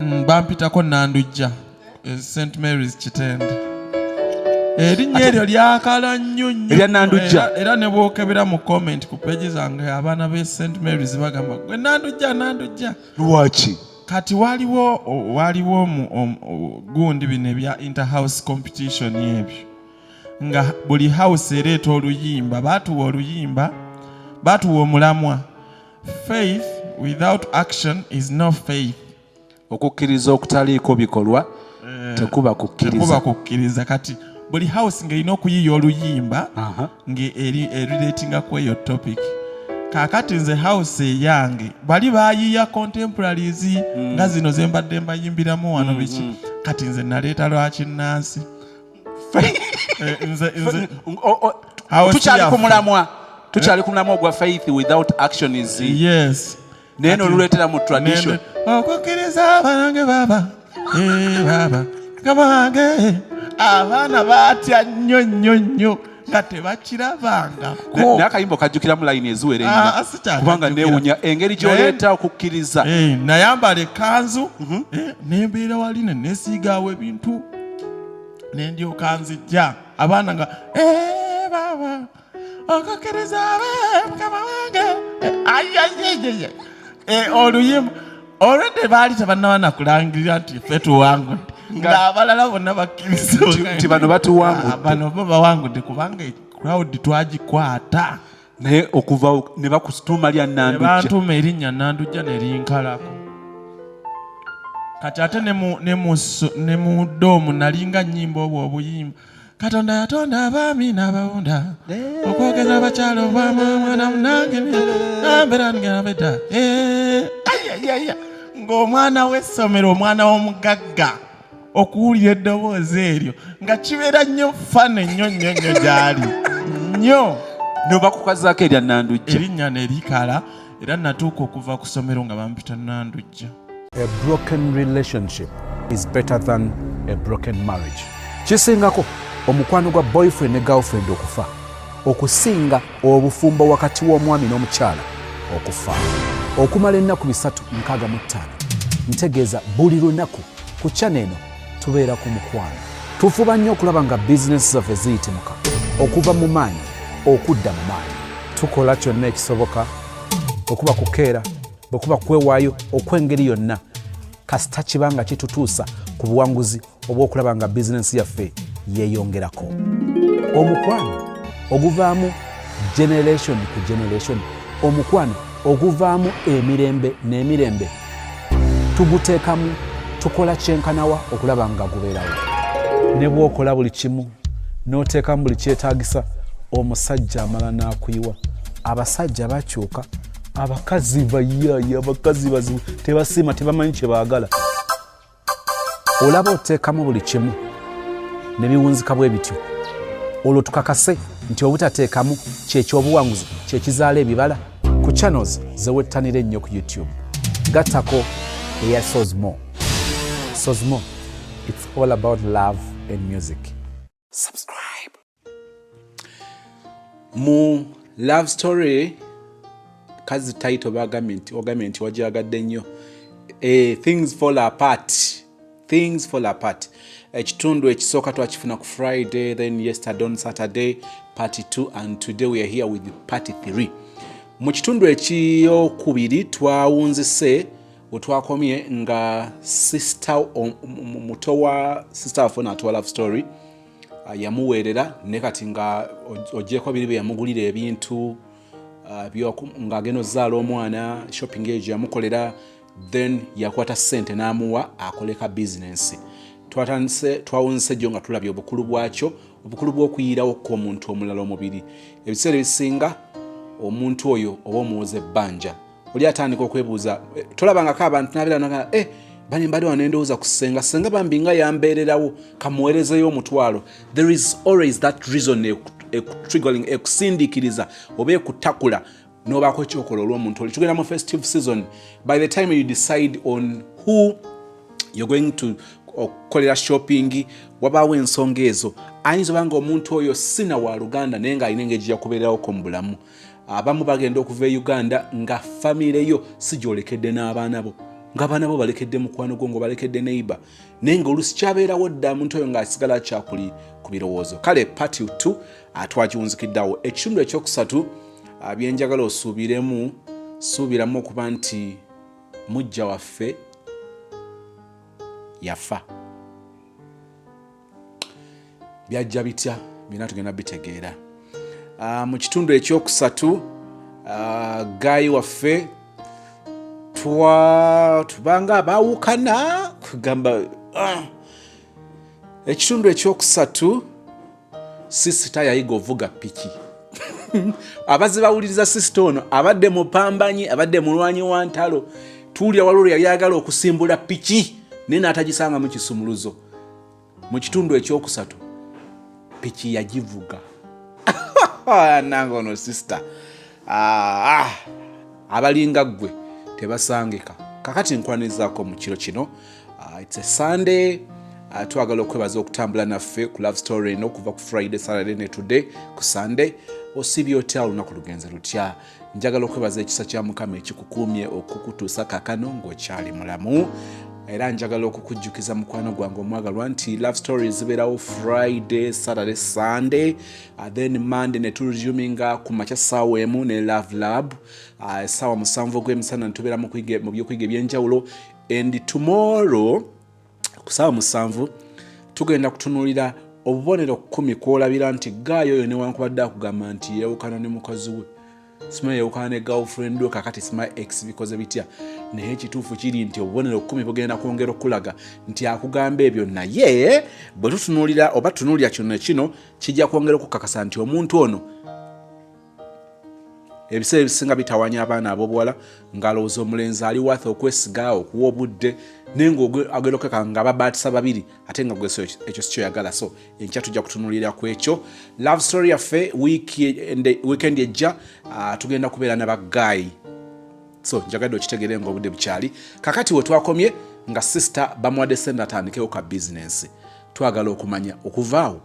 Bampitako Nandujja St Mary's Kitende erinnya eryo lyakala nnyo erya Nandujja era ne bwokebera mu comment ku page zange abaana be St Mary's bagamba gwe Nandujja lwaki kati waliwo gundi bino ebya interhouse competition yebyo nga buli house ereeta oluyimba batuwa omulamwa faith without action is no faith. Okukkiriza okutaliiko bikolwa tekuba kukkiriza. Kati buli house ng'erina okuyiiya oluyimba ng'eriratinga ku eyo topic. Kaakati nze house eyange bali baayiiya contemporaries nga zino ze mbadde mbayimbiramu wano biki kati nze naleeta lwakinnansi. tukyali ku mulamwa ogwa faith without action is yes. Naye n'oluleetera mu tradition okukkiriza abanange baba kabange abaana baatya nnyo nga tebakirabanga naye akayimba okajjukira mu layini eziwera ennyo kubanga neewunya engeri gy'oleeta okukkiriza nayambala ekkanzu nembeera wali nenesiigaawo ebintu nendyoka nzijja abaana nga baba okukkiriza mukama wange ayayeyeye oluyimba olwedde baali tebannaba nakulangirira nti ffe tuwangudde ng'abalala bonna bakkiriza nti bano batuwangudde bano bo bawangudde kubanga crowd twagikwata naye okuva ne bakutuuma lya Nandujja bantuma erinnya Nandujja ne linkalako kati ate ne mu doomu nalinga nnyimba obwo obuyimba Katonda yatonda abaami n'abawunda okwogeza abakyala obwamwana munange nambera ngabeda ng'omwana w'essomero omwana w'omugagga okuwulira eddoboozi eryo nga kibeera nnyo fana ennyo gy'ali nnyo nobakukazaako erya Nandujja erinnya ne likala era natuuka okuva ku ssomero nga bampita Nandujja. A broken relationship is better than a broken marriage. Kisingako omukwano gwa boyfriend ne girlfriend okufa okusinga obufumbo wakati w'omwami n'omukyala okufa okumala ennaku 365 ntegeeza buli lunaku ku channel eno tubeera ku mukwano tufuba nnyo okulaba nga bizinesi zaffe ziyitimuka okuva mu maanyi okudda mu maanyi tukola kyonna ekisoboka okuba kukeera okuba kwewaayo okw'engeri yonna kasita kibanga kitutuusa ku buwanguzi obw'okulaba nga bizinesi yaffe yeeyongerako omukwano oguvaamu generation ku generation omukwano oguvaamu emirembe n'emirembe tuguteekamu tukola kyenkanawa okulaba nga gubeerawo ne bw'okola buli kimu n'oteekamu buli kyetaagisa omusajja amala n'akuyiwa abasajja bakyuka abakazi bayaayi abakazi bazibu tebasiima tebamanyi kye baagala olaba oteekamu buli kimu ne biwunzika bwe bityo olwo tukakase nti obutateekamu kyekyobuwanguzi kyekizaala ebibala ku channels zewettanira ennyo ku YouTube gattako eya Sozmo. It's all about love and music. Subscribe. Mu love story kazi title bagambye nti wajagadde nnyo things fall apart ekitundu ekisooka twakifuna ku Friday, then yesterday on Saturday part 2 and today we are here with part 3. Mu kitundu ekyokubiri twawunzise otwakomye nga muto wa sister waffe n'atuwa love story yamuweerera ne kati nga ogyeko biri bye yamugulira ebintu ng'agenda ozzaala omwana shopping age yamukolera then yakwata ssente n'amuwa akoleka bizinensi. Twawunzise jjo nga tulabye obukulu bwakyo obukulu bw'okuyiirawo kw'omuntu omulala omubiri ebiseera ebisinga omuntu oyo oba omuwoza ebbanja oli atandika okwebuuza tolabangako abantu nabeera bani mbadde wano ndowooza ku senga bambi nga yambeererawo kamuweerezeyo omutwalo. There is always that reason triggering ekusindiikiriza oba ekutakula n'obaako ekyokola olw'omuntu oli. Tugenda mu festive season. By the time you decide on who you're going to okukolera shopping wabaawo ensonga ezo ayinza obanga omuntu oyo sina wa Luganda naye ng'alina engeri gyakubeererako mu bulamu. Abamu bagenda okuva e Uganda nga famire yo si gyolekedde n'abaana bo ng'abaana bo balekedde mukwano gwo ng'obalekedde neighbor naye ng'oluusi kyabeerawo dda muntu oyo ng'asigala kyakuli ku birowoozo. Kale pati 2 twagiwunzikiddeawo. Ekitundu ekyokusatu byenjagala suubiramu okuba nti mujja waffe yafa. Byajja bitya byonna tugenda bitegeera. Mu kitundu ekyokusatu Gayi waffe tubanga abaawukana kugamba. Ekitundu ekyokusatu sisita yayiga ovuga piki. Abazi bawuliriza sisita ono abadde mupambanyi abadde mulwanyi wa ntalo tuulira waliwo yali ayagala okusimbula piki naye n'atagisanga mu kisumuluzo. Mu kitundu ekyokusatu piki yagivuga. Nange ono sisita abalinga ggwe tebasangika. Kakati nkwanizaako mu kiro kino. It's a Sunday. Twagala okwebaza okutambula naffe ku love story eno kuva ku Friday, Saturday ne today ku Sunday. Osibye otya olunaku lugenze lutya? Njagala okwebaza ekisa kya Mukama ekikukuumye okukutuusa kaakano ng'okyali mulamu. Era njagala okukujjukiza mukwano gwange omwagalwa nti love stories zibeerawo Friday, Saturday, Sunday, then Monday ne turesuminga ku makya ssaawa emu ne Love Lab essaawa 7 ogw'emisana netubeera mu byokuyiga ebyenjawulo. And tomorrow ku ssaawa 7 tugenda kutunuulira obubonero 10 kwolabira nti Gayi oyo newankubadde akugamba nti yeewukana ne mukazi we, simanyi yeewukana ne girlfriend we, kakati simanyi ex bikoze bitya, naye ekituufu kiri nti obubonero 10 bugenda kwongera okulaga nti akugamba ebyo naye bwe tutunuulira oba tutunuulira kino kijja kwongera okukakasa nti omuntu ono ebiseera ebisinga bitawanya abaana ab'obuwala ng'alowooza omulenzi ali waatha okwesiga okuwa obudde naye ng'agenda okukaka nga babaatisa babiri ate nga gweso ekyo si kyoyagala. So enkya tujja kutunuulira ku ekyo. Love story yaffe weekend ejja tugenda kubeera ne Gayi. So njagadde okitegeere ng'obudde bukyali. Kakati we twakomye nga sister bamuwadde sente atandikewo ka bizinensi. Twagala okumanya okuvaawo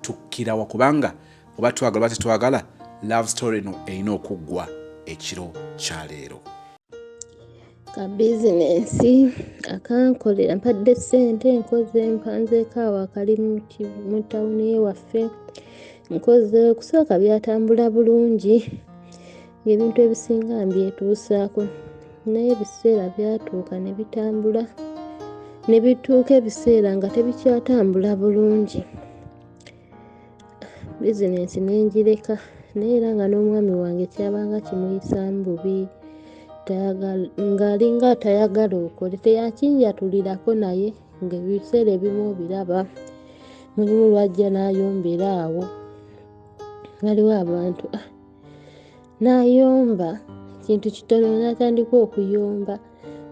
tukkirawa kubanga oba twagala oba tetwagala love story no erina okuggwa ekiro kya leero. Ka bizinensi akankolera mpadde ssente nkoze mpanzeeko awo akali mu tawuni ewaffe. Nkoze okusooka byatambula bulungi ebintu ebisinga mbyetuusaako naye ebiseera byatuuka ne bitambula ne bituuka ebiseera nga tebikyatambula bulungi. Bizinensi nenjireka naye era nga n'omwami wange kyabanga kimuyisaamu bubi ng'alinga tayagala okole teyakinjatulirako naye ng'ebiseera ebimu obiraba mulimu lwajja n'ayombera awo. Waliwo abantu n'ayomba kintu kitono n'atandika okuyomba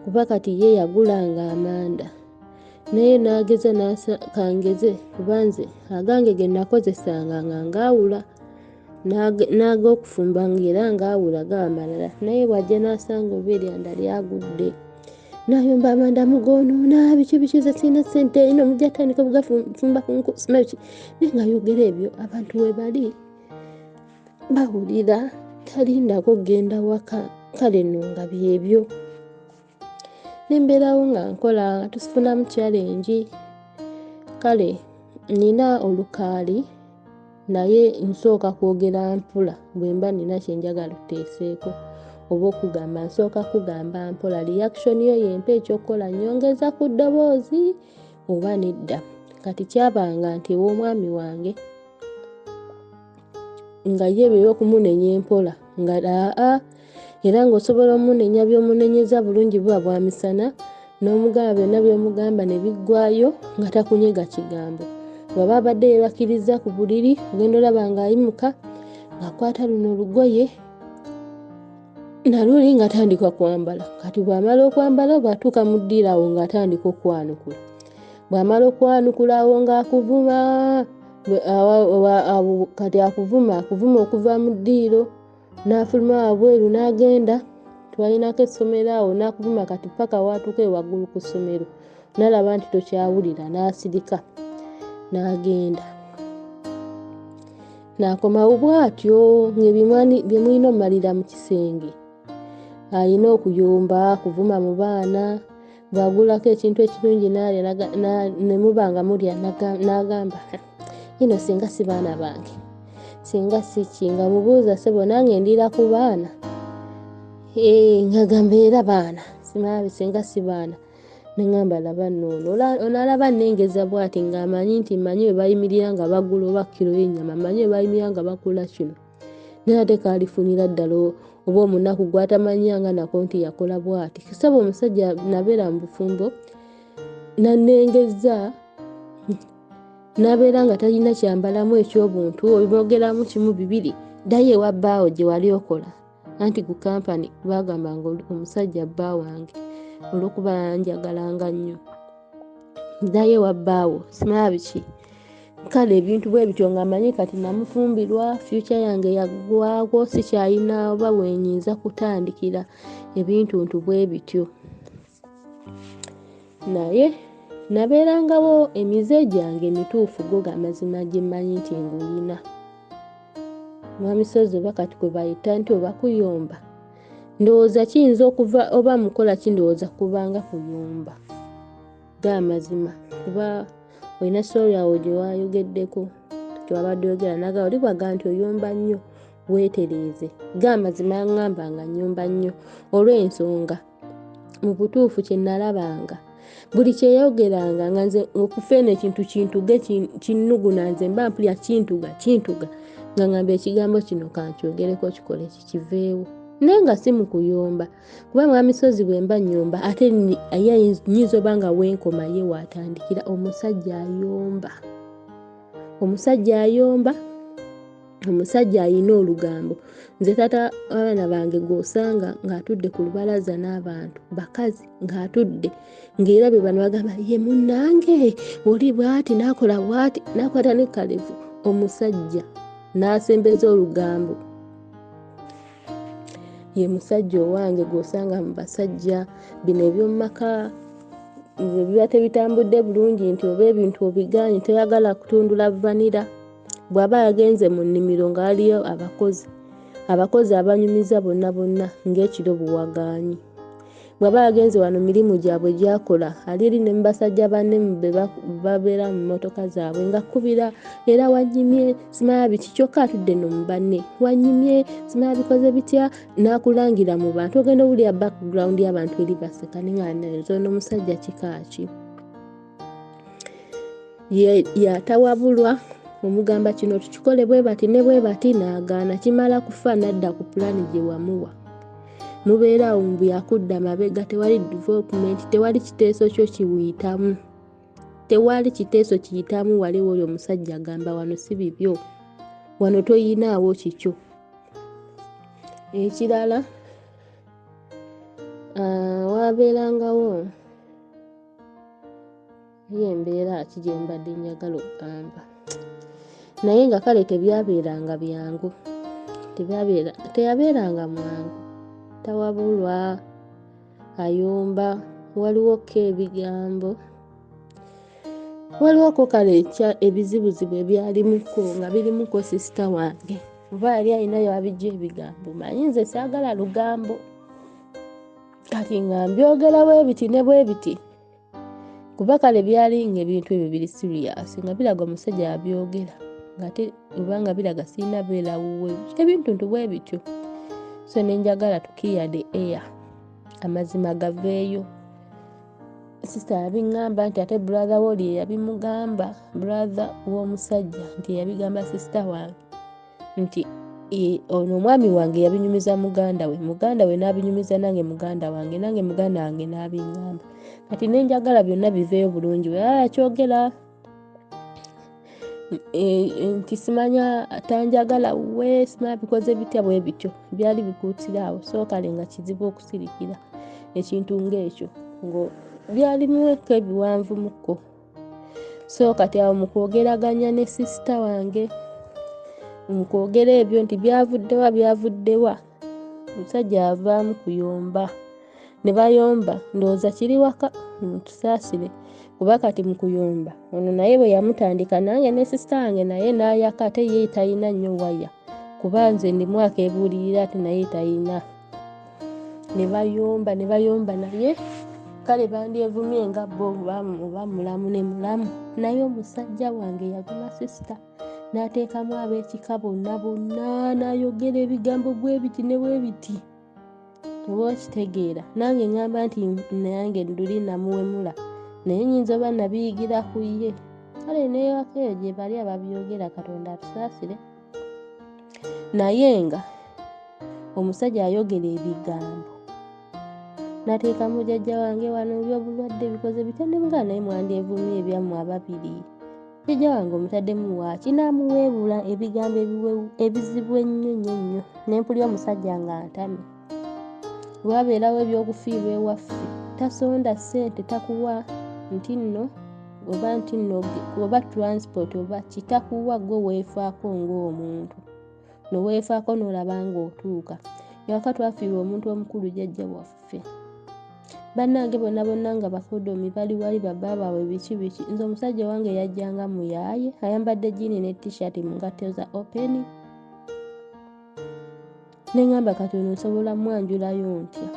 kuba kati ye yagulanga amanda naye n'ageza kangeze kuba nze agange ge nakozesanga nga ngaawula n'ag'okufumba ng'era ngaawula gaamalala naye bw'ajja n'asanga oba eryanda lyagudde n'ayomba amanda mugonoona biki ze sirina ssente ino mujja tandika bugafumba ku nku simanyi ki naye ng'ayogera ebyo abantu we bali bawulira talindako kugenda waka. Kale nno nga byebyo nembeerawo nga nkola tusifunamu challenge. Kale nina olukaali naye nsooka kwogera mpula bwe mba nina kyenjagala tuteeseeko oba okugamba nsooka kugamba mpola reaction yo yempa ekyokukola nyongeza ku ddoboozi oba nedda. Kati kyabanga nti ew'omwami wange nga ye by'okumunenya empola nga era ng'osobola omunenya by'omunenyeza bulungi buba bwa misana n'omugamba byonna by'omugamba ne biggwayo nga takunyega kigambo. Bw'aba abadde yeebakiriza ku buliri ogenda olaba ng'ayimuka ng'akwata luno olugoye naluli ng'atandika kwambala. Kati bw'amala okwambala bw'atuuka mu ddiiro awo ng'atandika okwanukula. Bw'amala okwanukula awo ng'akuvuma kati akuvuma okuva mu ddiiro n'afuluma wabweru n'agenda twalinako essomero awo n'akuvuma kati paka waatuuka waggulu ku ssomero n'alaba nti tokyawulira n'asirika n'agenda n'akomawo bw'atyo bye mulina omalira mu kisenge. Alina okuyomba kuvuma mu baana bwagulako ekintu ekirungi n'alya ne mubanga mulya n'agamba ino singa si baana bange singa si kinga mubuuza sebo nange ndira ku baana ngagamba era baana simabi singa si baana nengamba laba nnono onalaba nengeza bwati ng'amanyi nti manyi we bayimirira nga bagula oba kilo y'ennyama manyi we bayimirira nga bakula kino nate kaalifunira ddala oba omunaku gwatamanyanga nako nti yakola bwati kisaba omusajja nabeera mu bufumbo nanengeza nabeera nga talina kyambalamu ekyobuntu obimogeramu kimu bibiri ddayo ewa bbaawo gye wali okola anti ku kampani bagamba nga omusajja bba wange olw'okuba njagalanga nnyo ddayo ewa bbaawo simala biki kale ebintu bwe bityo nga manyi kati namufumbirwa future yange yaggwako sikyalina oba bwenyinza kutandikira ebintu bwe bityo naye nabeerangawo emize gyange emituufu go gamazima gye mmanyi nti nguyina mwamisozi oba kati kwe bayita nti oba kuyomba ndowooza kiyinza okuva oba mukola kindowooza kubanga kuyomba gamazima kuba olina story yawe gye wayogeddeko gyewabadde oyogera naga oli bwaga nti oyomba nnyo weetereeze gamazima yaŋŋamba nga nnyomba nnyo olw'ensonga mu butuufu kye nalabanga buli kyeyogeranga nga nze okufeena ekintu kintuge kinnuguna nze mba mpulya kintuga nga ngamba ekigambo kino kankyogereko kikole kikiveewo naye nga si mu kuyomba kuba mwamisozi bwe mba nnyomba ate nnyinza oba nga wenkoma ye waatandikira omusajja ayomba omusajja ayina olugambo nze tata abaana bange gosanga ng'atudde ku lubalaza n'abantu bakazi ng'atudde ng'era be bano bagamba ye munnange oli bwati n'akola bwati n'akwata ne kalevu omusajja n'asembeza olugambo ye musajja owange gosanga mu basajja bino eby'omumaka biba tebitambudde bulungi nti oba ebintu obiganye teyagala kutundula vanira bw'aba yagenze mu nnimiro ng'aliyo abakozi abanyumiza bonna ng'ekiro buwagaanyi bw'aba yagenze wano mirimu gyabwe gyakola ali eri ne mu basajja banne babeera mu mmotoka zaabwe nga kkubira era wanyimye simala biki kyokka atudde no mu banne wanyimye simala bikoze bitya n'akulangira mu bantu ogenda owulira background y'abantu eri baseka neŋŋanezo n'omusajja kikaaki yatawabulwa omugamba kino tukikole bwe bati ne bwe bati n'agaana kimala kufa n'adda ku pulaani gye wamuwa mubeera awo byakudda mabega tewali development tewali kiteeso kyo kiwuyitamu tewali kiteeso kiyitamu waliwo oli omusajja agamba wano si bibyo wano toyinaawo kikyo ekirala wabeerangawo ye embeera ki gye mbadde njagala okugamba naye nga kale tebyabeeranga byangu teyabeeranga mwangu tawabulwa ayomba waliwoko ebigambo waliwoko kale ebizibuzibu ebyalimuko nga birimuko sisita wange oba yali alinayo abijja ebigambo manyi nze saagala lugambo kati nga mbyogera bwe biti ne bwe biti kuba kale byali ng'ebintu ebyo biri serious nga biraga omusajja yabyogera ngate obanga biraga sirina beerawuwe ebintu bwe bityo so nenjagala tukiya the air amazima gaveeyo sister yabiŋŋamba nti ate brother woli yabimugamba brother w'omusajja nti yabigamba sister wange nti ono omwami wange yabinyumiza muganda we n'abinyumiza nange muganda wange n'abiŋŋamba kati nenjagala byonna biveeyo bulungi we yakyogera nti simanya tanjagala we simanya bikoze bitya bwe bityo byali bikuutira awo so kale nga kizibu okusirikira ekintu ng'ekyo ngo byalimuweko ebiwanvu muko so kati awo mukwogeraganya ne sisita wange mukwogera ebyo nti byavuddewa omusajja yavaamu kuyomba ne bayomba ndowooza kiri waka tusaasire kuba kati mu kuyomba ono naye bwe yamutandika nange ne sisita wange naye n'ayaka ate ye talina nnyo waya kuba nze ndi mwaka ebuulirira ate naye talina ne bayomba naye kale bandyevumye nga bo oba mulamu ne mulamu. Naye omusajja wange yaguma sisita n'ateekamu ab'ekika bonna n'ayogera ebigambo bwe biti ne bwe biti. Oba okitegeera, nange ngamba nti nange nduli namuwemula naye nyinza oba nabiyigira ku ye. Kale n'ewaka eyo gye bali ababyogera, Katonda atusaasire. Naye nga omusajja ayogera ebigambo n'ateekamu jjajja wange wano by'obulwadde bikoze bitya ne mugamba naye mwandyevumye ebyammwe ababiri. Jjajja wange omutaddemu waaki n'amuweebula ebigambo ebizibu ennyo. Ne mpulira omusajja ng'antamye. Bwabeerawo ebyokufiirwa ewaffe tasonda ssente takuwa nti nno oba transport oba kitakuwa gwe weefaako ng'omuntu noweefaako n'olaba ng'otuuka. Ewaka twafiirwa omuntu omukulu jjajja waffe. Bannange bonna nga bakodomi bali wali babba baabwe biki. Nze omusajja wange yajjanga muyaaye ayambadde jjiini ne t-shirt mu ngatto za open. Ne ngamba kati ono nsobola mwanjulayo ntya?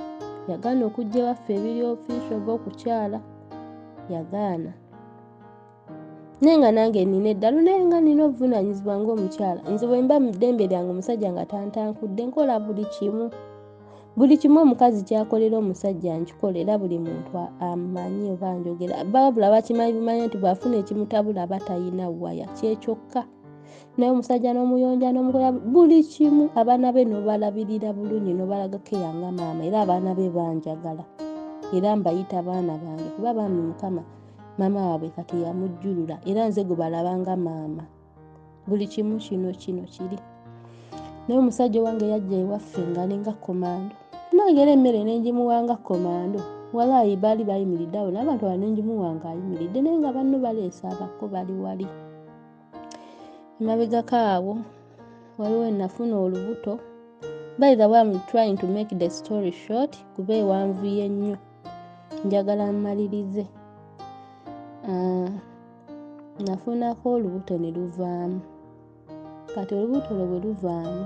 Yagaana okujja ewaffe ebiri official oba okukyala. Yagaana. Naye nga nange nina eddalu naye nga nina obuvunaanyizibwa ng'omukyala. Nze bwe mba mu ddembe lyange omusajja nga tantankudde nkola buli kimu. Buli kimu omukazi kyakolera omusajja nkikolera, buli muntu amanyi oba njogera. Babula bakimanyi bumanya nti bw'afuna ekimutabula aba talina waya kyekyokka. Naye omusajja n'omuyonja n'omukola buli kimu. Abaana be n'obalabirira bulungi n'obalagako eyanga maama, era abaana be banjagala. Era mbayita baana bange kuba bambi Mukama maama waabwe kati yamujjulula era nze gwe balabanga maama. Buli kimu kino kiri. Naye omusajja wange yajja ewaffe ng'alinga komando. Nagera emmere n'engimuwanga komando. Walaayi baali bayimiridde awo n'abantu bano n'engimuwanga ayimiridde naye nga banno baleese abako bali wali. Emabegako awo waliwo nafuna olubuto. By the way, I'm trying to make the story short kuba ewanvuye nnyo. Njagala mmalirize. Nafunako olubuto ne luvaamu. Kati olubuto lwe bwe luvaamu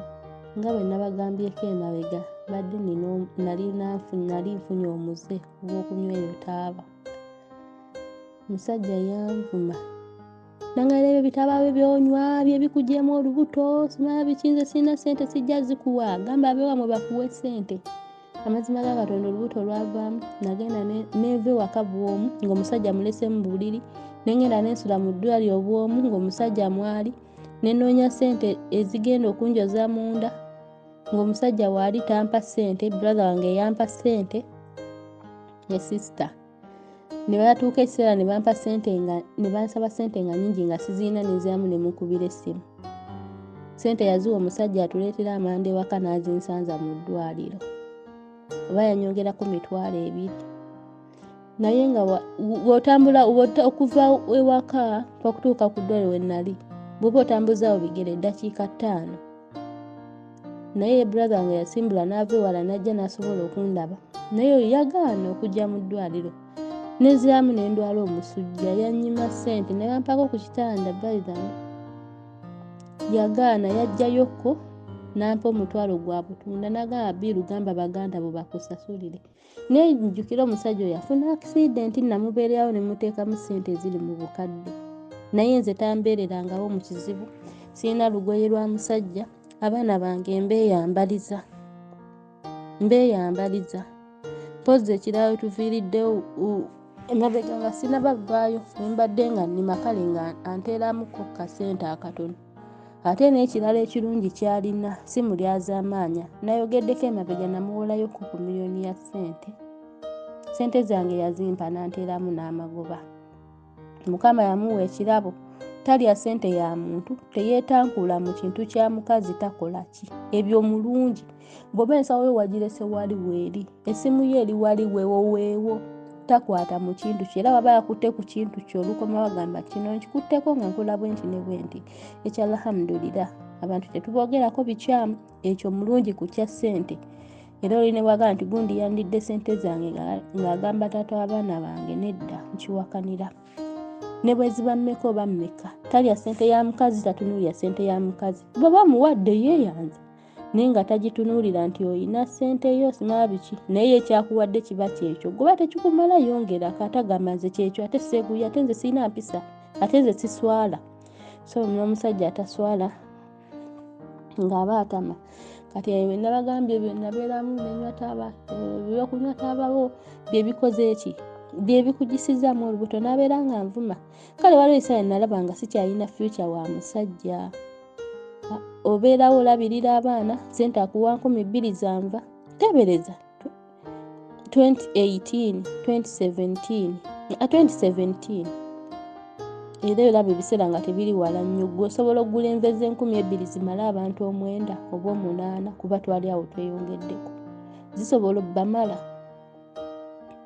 nga bwe nabagambyeko emabega badde nali nfunye omuze ogw'okunywa eyo taaba. Omusajja yanvuma. Nangaera ebyo bitaba byonywa bikuggyemu olubuto simanya bikinze sirina ssente sijja zikuwa. Gamba abewamwe bakuwe ssente. Amazima ga Katonda olubuto lwavaamu. Nagenda neeva ewaka bw'omu ng'omusajja mulese mu buliri. Nengenda nensula mu ddwaliro bw'omu ng'omusajja mwali. Nenoonya ssente ezigenda okunjoza munda ng'omusajja waali tampa ssente. Brother wange yampa ssente ne sister. Ne batuuka ekiseera ne bansaba ssente nga nnyingi nga sizirina neziramu ne mukubira essimu. Ssente yaziwa omusajja atuleetera amanda ewaka n'azinsanza mu ddwaliro. Oba yanyongerako $200. Naye nga w'otambula okuva ewaka okutuuka ku ddwaliro we nnali bw'oba otambuzaawo bigere eddakiika 5. Naye brother wange yasimbula n'ava ewala n'ajja n'asobola okundaba. Naye oyo yagaana okujja mu ddwaliro. Neziramu ne ndwala omusujja yannyima ssente ne bampako ku kitanda bayizana. Yagaana yajjayokko n'ampa omutwalo gwa butunda n'agamba Biru gamba baganda bo bakusasulire. Naye njjukira omusajja oyo yafuna accident namubeererawo ne muteekamu ssente eziri mu bukadde. Naye nze tambeererangawo mu kizibu. Sirina lugoye lwa musajja. Abaana bange mbeeyambaliza. Pozi ekirala tuviiriddewo emabega nga sinabavaayo ne mbadde nga nnima kale nga anteeramuko kasente akatono. Ate n'ekirala ekirungi kyalina simu lyaz'amaanya. Nayogeddeko emabega namuwolayoko ku miliyoni ya ssente. Ssente zange yazimpa n'anteeramu n'amagoba. Mukama yamuwa ekirabo. Talya ssente ya muntu, teyeetankula mu kintu kya mukazi takola ki. Ebyo mulungi. Bw'oba ensawo yo wagirese wali weeri. Essimu ye eri wali weewo. Takwata mu kintu kye. Era waba yakutte ku kintu kyo olukoma bagamba kino nkikutteko nga nkola bwenti ne bwenti. Ekyo alhamdulillah. Abantu tetuboogerako bikyamu. Ekyo mulungi ku kya ssente. Era oli ne bwagamba nti gundi yandidde ssente zange ng'agamba taata w'abaana bange nedda nkiwakanira. Ne bwe ziba mmeka oba mmeka. Talya ssente ya mukazi tatunuulya ssente ya mukazi. Bw'oba muwadde yeeyanze. naye nga tagitunuulira nti oyina ssente yo simala biki naye ekyakuwadde kiba kyekyo goba tekikumala yongera kata gamaze kyekyo ate seeguya ate nze sirina mpisa ate nze siswala so n'omusajja ataswala ng'aba atama kati nabagambye nabeeramu nenywa taaba ebyokunywa taabawo byebikoze eki byebikugisizamu olubuto nabeera nga nvuma kale waliwo ekiseera nalaba nga sikyalina future wa musajja obeerawo olabirira abaana sente akuwa 2,000 zanva tebereza 2017 era olaba ebiseera nga tebiri wala nnyo gwe osobola okugula enveze 2,000 zimala abantu 9 oba 8 kuba twali awo tweyongeddeko zisobola obbamala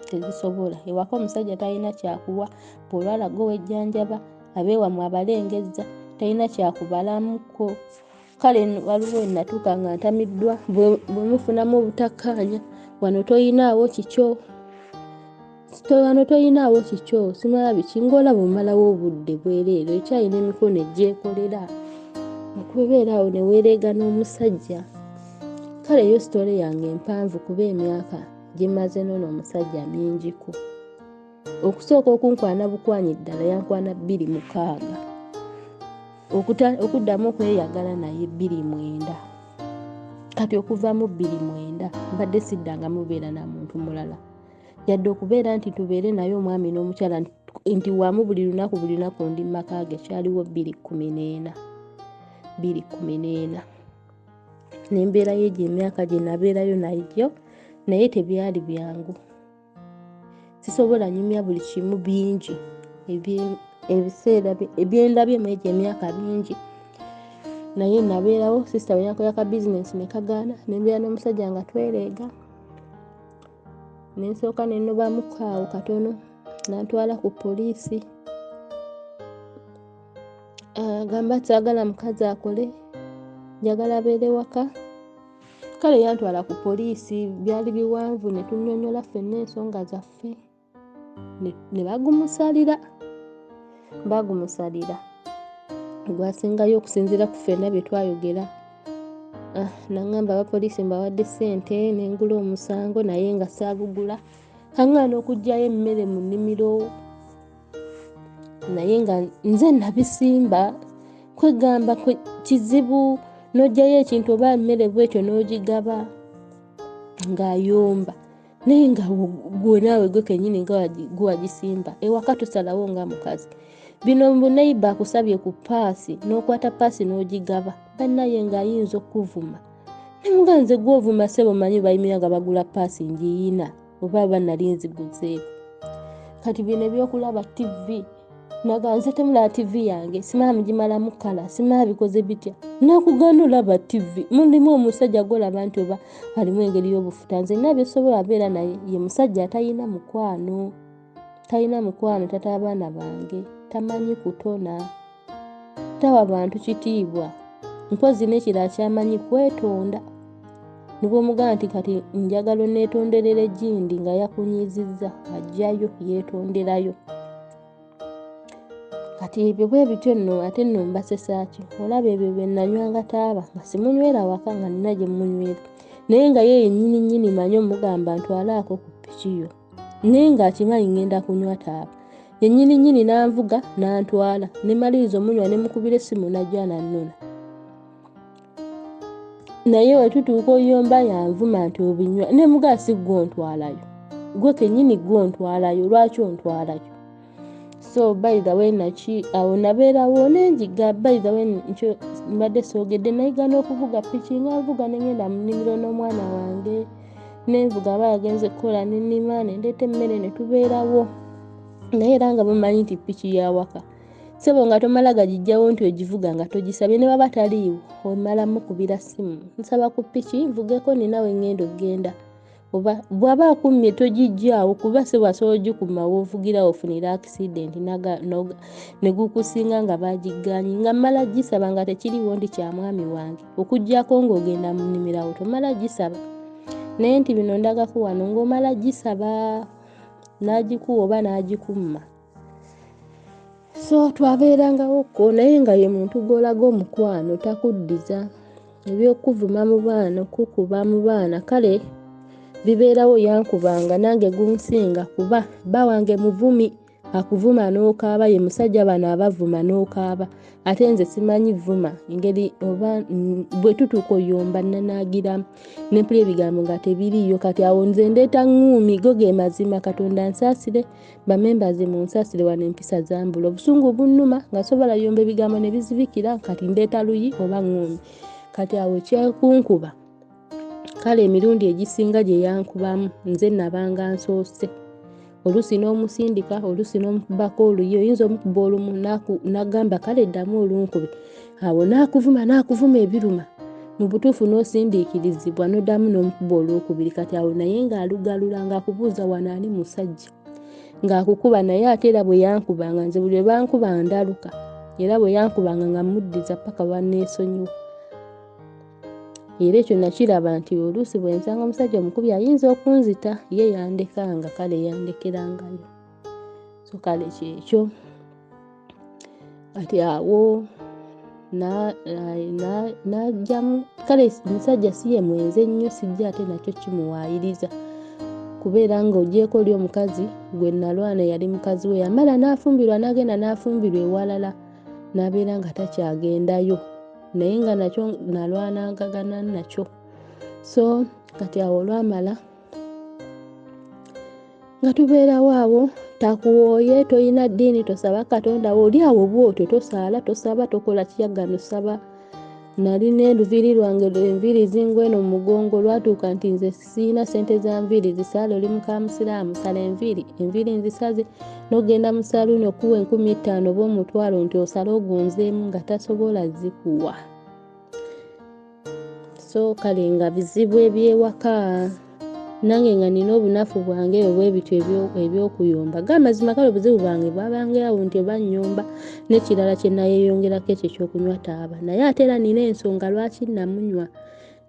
tezisobola ewaka omusajja talina kyakuwa bwolwala gwe wejjanjaba abeewamu abalengezza talina kyakubalamuko kale waliwo enatuuka nga ntamiddwa bwe mufunamu obutakkaanya wano toyinaawo kikyo simala biki ng'olaba omalawo obudde bwereero ekyalina emikono egyekolera okubeeraawo ne weereega n'omusajja kale yo sitole yange empanvu kuba emyaka gimaze nono omusajja mingiko okusooka okunkwana bukwanyi ddala yankwana 26 okuddamu okweyagala naye 29 kati okuva mu 29 mbadde siddanga mubeera na muntu mulala yadde okubeera nti tubeere naye omwami n'omukyala nti wamu buli lunaku ndi maka ge kyaliwo 214 n'embeera y'egyo emyaka gye nabeerayo nayo naye tebyali byangu sisobola nyumya buli kimu bingi ebiseera ebyendabye mu egyo emyaka bingi naye nabeerawo sisita we yankola ka bizinesi ne kagaana nembeera n'omusajja nga twereega nensooka nenobamukaawo katono nantwala ku poliisi gamba saagala mukazi akole njagala abeere waka kale yantwala ku poliisi byali biwanvu ne tunnyonnyola ffenna ensonga zaffe ne bagumusalira gwasingayo okusinziira ku ffenna bye twayogera nangamba abapoliisi mbawadde ssente nengula omusango naye nga saabugula kaŋŋaana okugyayo emmere mu nnimiro naye nga nze nabisimba kwegamba kizibu n'oggyayo ekintu oba emmere bwetyo n'ogigaba ng'ayomba naye nga gwe naawe gwe kennyini nga gwagisimba ewaka tosalawo nga mukazi bino mbuneiba akusabye ku paasi n'okwata paasi n'ogigaba bannaye ng'ayinza okuvuma nemuganze gw'ovuma sebo manyi bayimira nga bagula paasi njiyina oba banali nziguzeeko kati bino ebyokulaba tv naganze temulaba tv yange simala mugimalamu kala simala bikoze bitya nakugaana olaba tv mulimu omusajja golaba nti oba alimu engeri y'obufuta nze nabyosobola abeera naye ye musajja talina mukwano tata abaana bange tamanyi kutona tawa bantu kitiibwa mpozi n'ekirala kyamanyi kwetonda nibwo omugamba nti kati njagala neetonderera egindi nga yakunyizizza ajjayo yeetonderayo kati ebyo bwe bityo nno ate nno mbasesaaki olaba ebyo bye nanywanga taaba nga simunywera waka nga nina gye munywera naye nga ye yennyini manyi omugamba ntwalaako ku pikiyo naye ng'akimanyi ngenda kunywa taaba yennyini nanvuga nantwala nemaliriza omunywa nemukubira essimu najja nannona naye wetutuuka oyomba yanvuma nti obinywa nemugaa si gwontwalayo gwe kennyini gwontwalayo lwaki ontwalayo so by the way awo nabeerawo nenjiga by the way nkyo mbadde soogedde nayiga n'okuvuga piki nga nvuga nengenda mu nnimiro n'omwana wange nenvuga aba yagenze kukola nennima nendeeta emmere ne tubeerawo naye era nga bumanyi nti piki yawaka sebo nga tomala gagijjawo nti ogivuga nga togisabye ne baba taliiwo omala mukubira ssimu nsaba ku piki nvugeko ninawe ngenda okgenda oba bw'aba akummye togijjaawo kuba sebo asobola ogikuma woovugira ofunira accident ne gukusinga nga bagigganye nga mmala gisaba nga tekiriwo ndi kya mwami wange okuggyako ng'ogenda mu nnimirawo tomala gisaba naye nti bino ndagako wano ng'omala gisaba n'agikuwa oba n'agikumma so twabeerangawo ko naye nga ye muntu gw'olaga omukwano takuddiza ebyokuvuma mu baana okukuba mu baana kale bibeerawo yankubanga nange gunsinga kuba bawange muvumi akuvuma n'okaaba ye musajja bano abavuma n'okaaba ate nze simanyi vuma engeri oba bwe tutuuka oyomba nanaagiramu nempula ebigambo nga tebiriyo kati awo nze ndeeta ŋŋuumi go ge mazima Katonda nsaasire bamembazi mu nsaasire wano empisa zambula obusungu bunnuma nga sobola yomba ebigambo ne bizibikira kati ndeeta luyi oba ŋŋuumi kati awo ekyakunkuba kale emirundi egisinga gye yankubamu nze nabanga nsoose oluusi n'omusindika oluusi n'omukubako oluyi oyinza omukuba olumu n'agamba kale ddamu olunkube awo n'akuvuma ebiruma mu butuufu n'osindiikirizibwa n'oddamu n'omukuba olwokubiri kati awo naye ng'alugalula ng'akubuuza wano ani musajja ng'akukuba naye ate era bwe yankubanga nze buli lwe bankuba ndaluka era bwe yankubanga nga muddiza paka lwanneesonyiwa era ekyo nakiraba nti oluusi bwe nsanga omusajja omukubi ayinza okunzita ye yandekanga kale yandekerangayo so kale kyekyo kati awo najjamu kale omusajja si ye mwenze ennyo sijja ate nakyo kimuwaayiriza kubeera ng'ogyeko oli omukazi gwe nalwana yali mukazi we yamala n'afumbirwa n'agenda n'afumbirwa ewalala n'abeera nga takyagendayo naye nga nakyo nalwanagagana nakyo so kati awo olwamala nga tubeerawo awo takuwooye toyina ddiini tosaba Katonda oli awo bwotyo tosaala tosaba tokola kiyagano saba nali n'enviri lwange enviri zingweno mu mugongo lwatuuka nti nze siina ssente za nviri zisaala oli mukamusiraamu sala enviri nzisaze n'ogenda mu saluuni okuwa 15,000 oba omutwalo nti osala ogunzeemu nga tasobola zikuwa so kale nga bizibu ebyewaka nange nga nina obunafu bwange obwebityo ebyokuyomba gamazima kale obuzibu bwange bwabangeawo nti oba nnyomba n'ekirala kye nayeyongerako ekyo ekyokunywa taaba naye ate era nina ensonga lwaki namunywa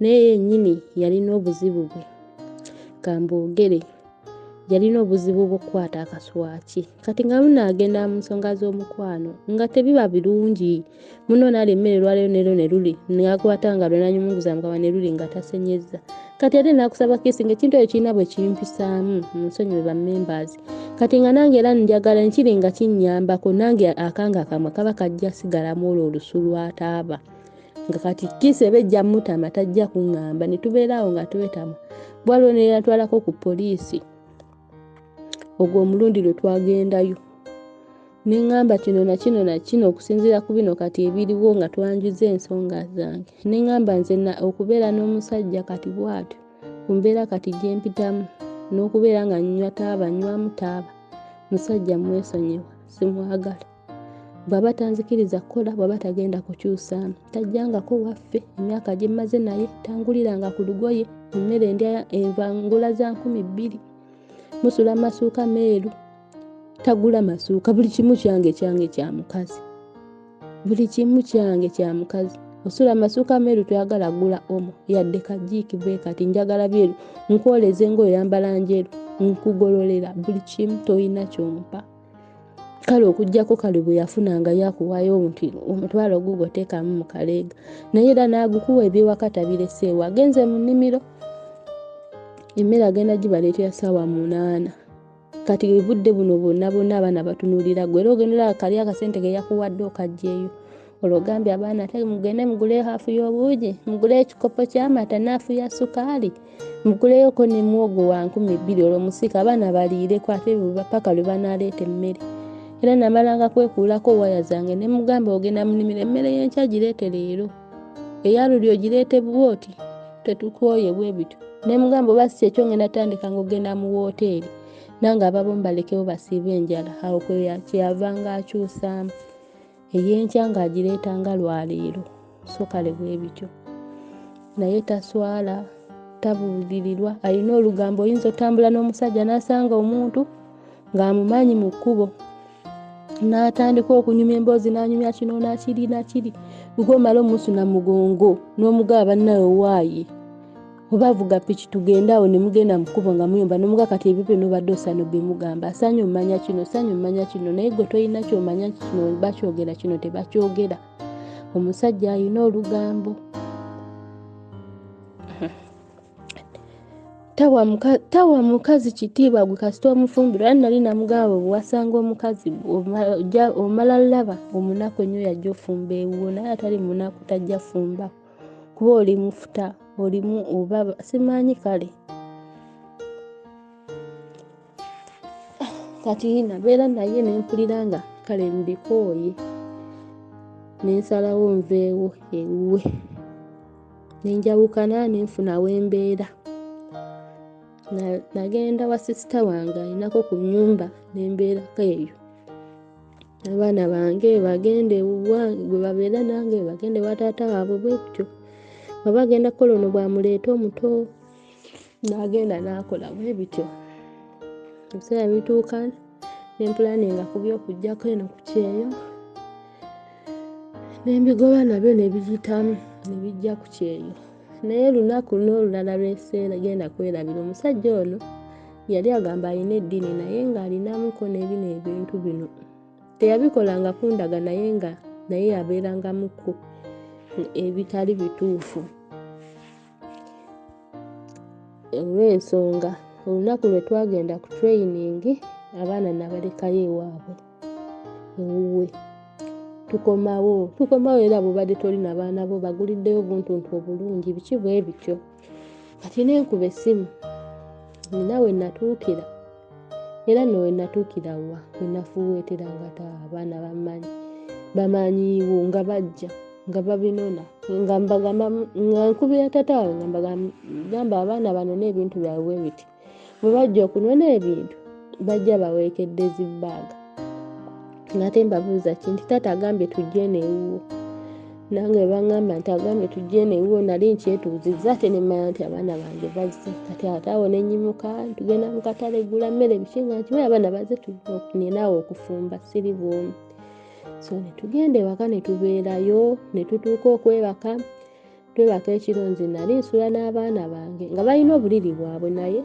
naye yennyini yalina obuzibu bwe kamboogere yalina obuzibu bw'okukwata akaswaki kati nga lunaagenda mu nsonga z'omukwano nga tebiba birungi muno n'alemmere lwaleero nero ne luli nakwata nga lwenanyumunguza mukaba ne luli nga tasenyezza kati ate nakusaba kisi ng'ekintu ekyo kirina bwe kimpisaamu mu nsonyi bwe bammembazi kati nga nange era njagala nkiri nga kinnyambako nange akanga akamwe kaba kajja sigalamu olwo olusu lwataaba nga kati kisi eba ejja mutama tajja kuŋŋamba ne tubeeraawo nga twetama bwaliwo ne yatwalako ku poliisi ogwo omulundi lwe twagendayo neŋŋamba kino na kino na kino okusinziira ku bino kati ebiriwo nga twanjuza ensonga zange neŋŋamba nze okubeera n'omusajja kati bw'atyo kumbeera kati gye mpitamu n'okubeera nga nywamu taaba musajja mwesonyiwa simwagala bw'aba tanzikiriza kukola bw'aba tagenda kukyusaamu tajjangako waffe emyaka gye mmaze naye tanguliranga ku lugoye emmere ndya envangula za 2,000 musula masuuka meeru tagula masuuka buli kimu kyange kya mukazi buli kimu kyange kya mukazi osula masuuka meeru toyagala gula omo yadde kajiiki bwe kati njagala byeru nkwoleze ng'oyambala njeru nkugololera buli kimu toyina kyompa kale okujjako kale bwe yafunanga yakuwayo omutwalo gugo teekamu mu kaleega naye era n'agukuwa ebyewaka tabireseewo agenze mu nnimiro emmere agenda gibaleetera ssaawa 8 kati ebudde buno bwonna abaana batunuulira gwe era ogendera kali akasente ke yakuwadde okajjeeyo olwogambye abaana te mugende mugule haafu y'obuugi mugule ekikopo ky'amata naafu ya sukaali muguleyoko ne mwogo wa 2,000 olwomusika abaana baliireko ate paka lwe banaaleeta emmere era namalanga kwekuulako waya zange ne mugamba ogenda mu nnimiro emmere y'enkya gireete leero eyaluli ogireete bwoti tetukooye bwe bityo ne mugamba oba si ekyo ngenda tandika ng'ogenda mu wooteeri nange ababo mbalekewo basiibe enjala awo kyeyavanga akyusaamu ey'enkya ng'agireetanga lwaleero so kale bwe bityo naye taswala tabuulirirwa alina olugambo oyinza otambula n'omusajja n'asanga omuntu ng'amumanyi mu kkubo n'atandika okunyumya emboozi n'anyumya kino nakiri bw'omala omusuna mugongo n'omugaba bannawe waayi oba avuga piki tugendaawo ne mugenda mu kkubo nga muyomba n'omuga kati ebyo byonna obadde osaana bimugamba asanye omanya kino naye gwe tolina kyomanya kino bakyogera kino tebakyogera omusajja alina olugambo tawa mukazi kitiibwa gwe kasita omufumbirwa. Era nali namugamba bwewasanga omukazi omala laba omunaku ennyo yajja ofumba ewuwo, naye atali munaku tajja fumba kuba oli mufuta olimu oba simanyi. Kale kati nabeera naye nempulira nga kale mbikooye, nensalawo nveewo ewuwe, nenjawukana nenfuna wembeera. Nagenda wa sisita wange alinako ku nnyumba nembeerako eyo. Abaana bange bagende bwe babeera nange bagende wa taata waabwe bwe bityo. Bwe bagenda kukola ono bwamuleeta omuto n'agenda n'akola bwe bityo. Ebiseera bituuka nempulaninga ku by'okuggyako eno ku kyeyo, nembigoba nabyo ne biyitamu ne bijja ku kyeyo. Naye lunaku n'olulala lw'eseera genda kwerabira omusajja ono yali agamba alina eddiini naye ng'alinamuko n'ebino ebintu bino. Teyabikolanga kundaga naye nga naye yabeerangamuko ebitali bituufu. Olw'ensonga olunaku lwe twagenda ku training abaana nabalekayo ewaabwe ewuwe. Tukomawo era bw'obadde tolina baana bo baguliddeyo buntuntu obulungi biki bwe bityo. Kati nenkuba essimu nina we natuukira era nowe natuukira wa we nafuweetera nga abaana bamanyiiwo nga bajja nga babinona nga mbagamba nga nkubira taata waabwe nga mbagamba abaana bano n'ebintu byabwe biti bwe bajja okunona ebintu bajja baweekedde zibbaaga. Ngate mbabuuza kinti taata agambye tujje n'ewuwo, nange baŋŋamba nti agambye tujje n'ewuwo. Nali nkyetuuzizza ate ne mmanya nti abaana bange bazze. Kati ate awo ne nnyimuka tugenda mu katale gula mmere biki nga nkimanyi abaana bazze ninaawe okufumba siri bwomu. So ne tugenda ewaka ne tubeerayo ne tutuuka okwebaka. Twebaka ekiro nze nali nsula n'abaana bange nga balina obuliri bwabwe naye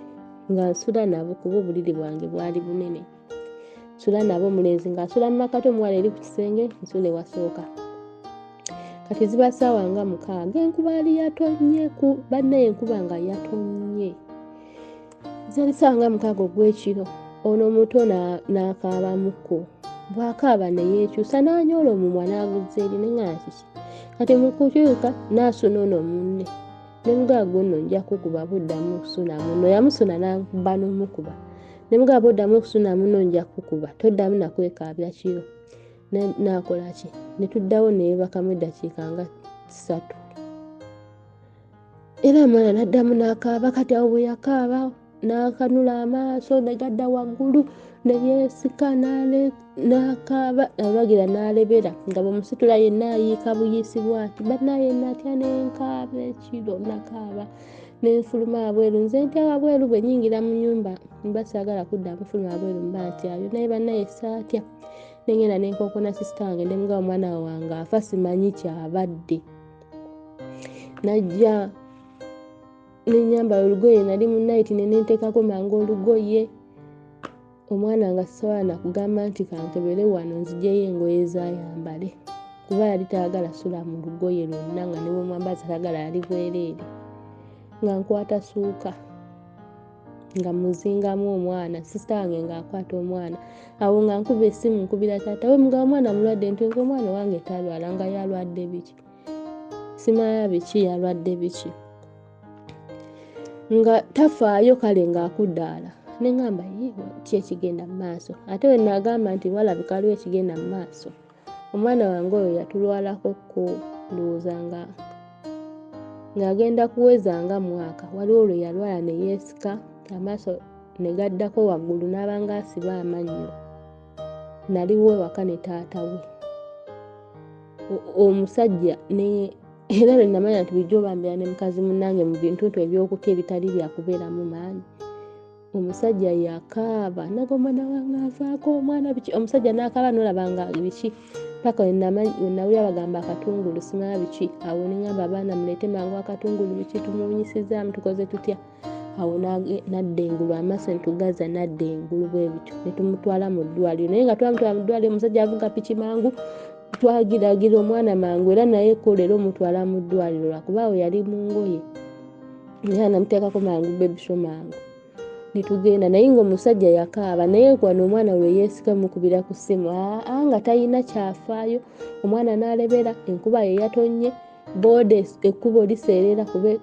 nga nsula nabo kuba obuliri bwange bwali bunene. Nsula nabo omulenzi ng'asula mu makati, omuwala eri ku kisenge nsula ewasooka. Kati ziba ssaawa nga 6 enkuba yali yatonnye bannaye enkuba nga yatonnye. Zali ssaawa nga 6 ogw'ekiro. Ono omuto n'akaabamuko. Bw'akaaba ne yeekyusa n'anyoola omumwa n'aguzza eri neŋŋana kiki. Kati mu kukyuka n'asuna ono munne. Ne mugamba gwe nno nja kukuba buddamu okusuna munno. Yamusuna n'akuba n'omukuba. Ne mugamba oddamu okusuna munno nja kukuba toddamu nakwekaabya kiro. N'akola ki? Ne tuddawo ne yeebakamu eddakiika nga 3. Era omwana n'addamu n'akaaba. Kati awo bwe yakaaba n'akanula amaaso ne gadda waggulu ne yeesika n'akaaba abagira n'alebera nga bwemusitula yenna ayiika buyisi bw'ati. Bannaye natya n'enkaaba ekiro nakaaba n'enfuluma wabweru. Nze ntya wabweru bwe nnyingira mu nnyumba mba saagala kudda mufuluma wabweru mba ntyayo naye bannaye saatya. Nengenda nenkonkona sisita wange ne mugamba omwana wange afa simanyi kyabadde. Najja nenyambala olugoye nali mu night ne nenteekako mangu olugoye. Omwana nga sisobola nakugamba nti kankebere wano nziggyeyo engoye zayambale kuba yali tayagala sula mu lugoye lwonna nga ne bwemwambaza tayagala yali bwereere. Nga nkwata suuka nga muzingamu omwana, sisita wange ng'akwata omwana. Awo nga nkuba essimu nkubira taata we mugamba omwana mulwadde. Nti omwana wange talwala nga yalwadde biki simanya biki yalwadde biki nga tafaayo kale ng'akuddaala. Ne ŋŋamba ki ekigenda mu maaso. Ate we nagamba nti walabika waliwo ekigenda mu maaso omwana wange oyo yatulwalako ndowooza ng'agenda kuweza nga mwaka. Waliwo olwo yalwala ne yeesika amaaso ne gaddako waggulu n'abanga asiba amannyo. Naliwo ewaka ne taata we omusajja era lwe namanya nti bijja obambira ne mukazi munnange mu bintu eby'okutya ebitali byakubeeramu maanyi. Omusajja yakaaba naga omwana wange avaako omwana biki. Omusajja n'akaaba n'olabanga biki paka we nawulira bagamba akatungulu simanya biki. Awo ne ŋŋamba abaana muleete mangu akatungulu biki tumuwunyisizaamu tukoze tutya. Awo n'adda engulu amaaso ne tugaza n'adda engulu bwe bityo ne tumutwala mu ddwaliro. Naye nga twamutwala mu ddwaliro omusajja avuga piki mangu twagiragira omwana mangu era naye ko leero omutwala mu ddwaliro lwakuba awo yali mu ngoye. naye namuteekako mangu baby show mangu nitugenda naye ng'omusajja yakaaba naye kwano omwana we yeesika mukubira ku ssimu nga talina kyafaayo omwana n'alebera enkuba ye yatonye boode ekkubo liseerera kube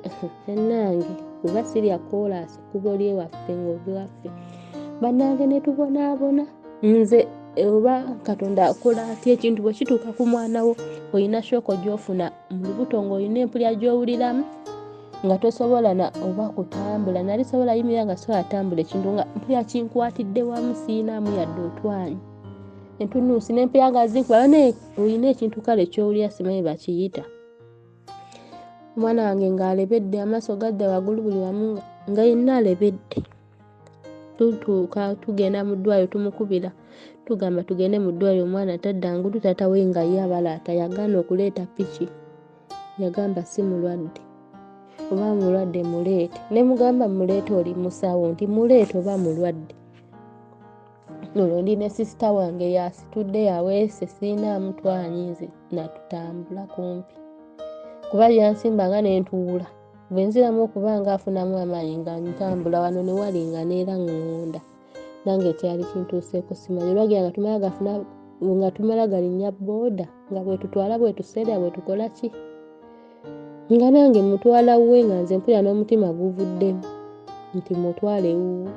ennange kuba sirya koolaasi ekkubo lyewaffe ng'obiwaffe bannange ne tubonaabona nze oba Katonda akola ati ekintu bwe kituuka ku mwana wo olina shooko gy'ofuna mu lubuto ng'olina empulya gy'owuliramu nga tosobola na oba kutambula nali sobola yimirira nga sobola tambula ekintu nga mpulya kinkwatidde wamu siinaamu yadde otwanyi entunuusi n'empulya nga zinkuba naye olina ekintu kale ky'owulira simanyi bakiyita omwana wange ng'alebedde amaaso gadda waggulu buli wamu nga yenna alebedde tutuuka tugenda mu ddwaliro tumukubira tugamba tugende mu ddwaliro omwana taddangulu taata we nga ye abalaata yagaana okuleeta piki yagamba si mulwadde oba mulwadde muleete ne mugamba muleete oli musawo nti muleete oba mulwadde olwo ndi ne sisita wange yasitudde yaweese siinaamu twanyize natutambula kumpi kuba yansimbanga ne ntuula bwe nziramu okuba nga afunamu amaanyi nga ntambula wano ne wali nga neera ŋŋonda nange ekyali kintuuseeko simanyi olwagira nga tumala galinnya booda nga bwe tutwala bwe tuseera bwe tukola ki nga nange mutwala we nga nze mpulira n'omutima guvuddemu nti mutwale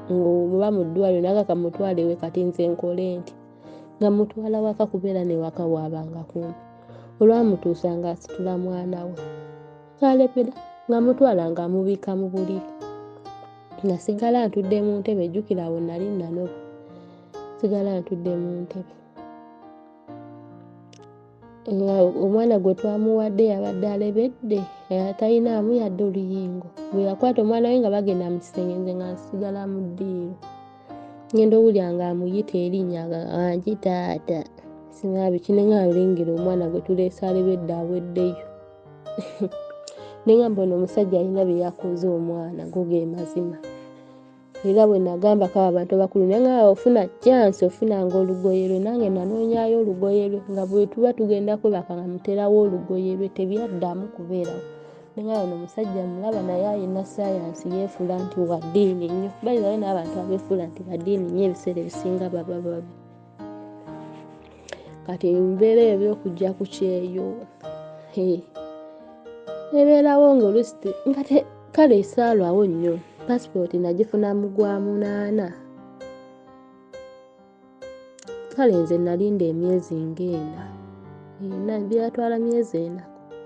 ng'oba mu ddwaliro nagaka mutwale we kati nze nkole nti nga mutwala waka kubeera ne waka waabanga kumpi olwamutuusa nga asitula mwana we kalepera nga mutwala nga amubika mu buliri nasigala ntudde mu ntebe jjukira awo nali nanoba sigala ntudde mu ntebe omwana gwe twamuwadde yabadde alebedde talinaamu yadde oluyingo bwe yakwata omwana we nga bagenda mu kisenge nze nga nsigala mu ddiiro ngenda owulira nga amuyita erinnya angi taata sinabiki ne nga olengera omwana gwe tuleese alebedde aweddeyo ne nga mbona omusajja alina bye yakoze omwana go ge mazima era bwe nagamba ko abantu bakulu naye nga ofuna chance ofunanga olugoye lwe nange nanoonyayo olugoye lwe nga bwe tuba tugenda kwebaka nga muterawo olugoye lwe tebyaddamu kubeerawo ne nga ono omusajja mulaba naye alina sayansi yeefula nti wa ddiini nnyo bayirayo n'abantu abeefuula nti ba ddiini nnyo ebiseera ebisinga baba babi kati mbeera ebyokujja ku kyeyo ebeerawo ng'oluusi nga kale esaalwawo nnyo passport nagifuna mu gwa 8 kale nze nalinda emyezi ng'ena byatwala myezi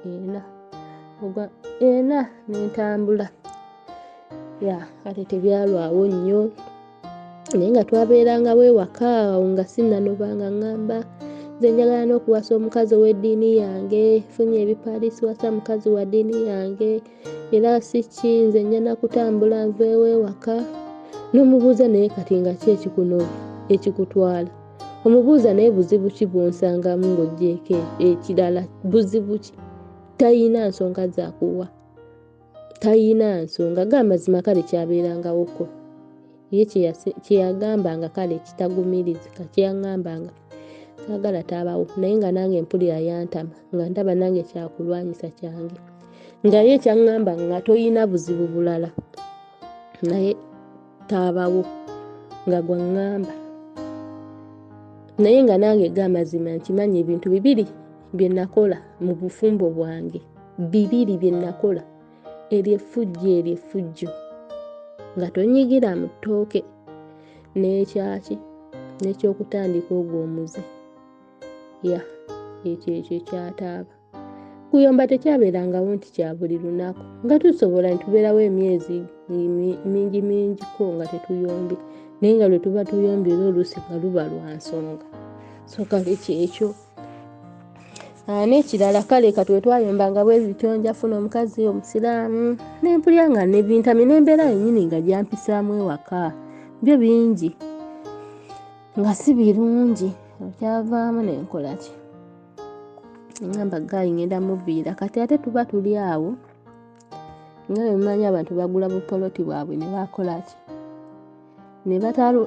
4 nentambula kale tebyalwawo nnyo naye nga twabeeranga wewaka awo nga sinnanobanga ngamba nze njagala n'okuwasa omukazi ow'eddiini yange funye ebipaalisi wasa mukazi wa ddiini yange era si ki nze njana kutambula nveewo ewaka n'omubuuza naye kati nga ki ekikutwala omubuuza naye buzibu ki bw'onsangamu ng'oggyeko ekirala buzibu ki tayina nsonga zakuwa tayina nsonga g'amazima kale kyabeerangawoko ye kyeyagambanga kale kitagumiriza kyeyaŋŋambanga saagala taabawo naye nga nange empulira yantama nga ndaba nange kyakulwanyisa kyange nga ye kyaŋŋamba nga toyina buzibu bulala naye taabawo nga gwaŋŋamba naye nga nange g'amazima nkimanyi ebintu 2 bye nakola mu bufumbo bwange 2 bye nakola eryeffujjo nga tonyigira mu ttooke n'ekyaki n'ekyokutandika ogwo omuze ekyo kyataaba kuyomba tekyabeerangawo nti kya buli lunaku nga tusobola nitubeerawo emyezi mingi ko nga tetuyombye naye nga lwe tuba tuyombye oluusi nga luba lwa nsonga so kale kyekyo n'ekirala kale katwe twayombanga bwe bityo njafuna omukazi omusiraamu nempulya nga nebintami nembeera yennyini nga gyampisaamu ewaka byo bingi nga si birungi okyavaamu nenkola ki ngamba gayi ngenda muviira kati ate tuba tuli awo nga bwemumanyi abantu bagula bupoloti bwabwe ne bakola ki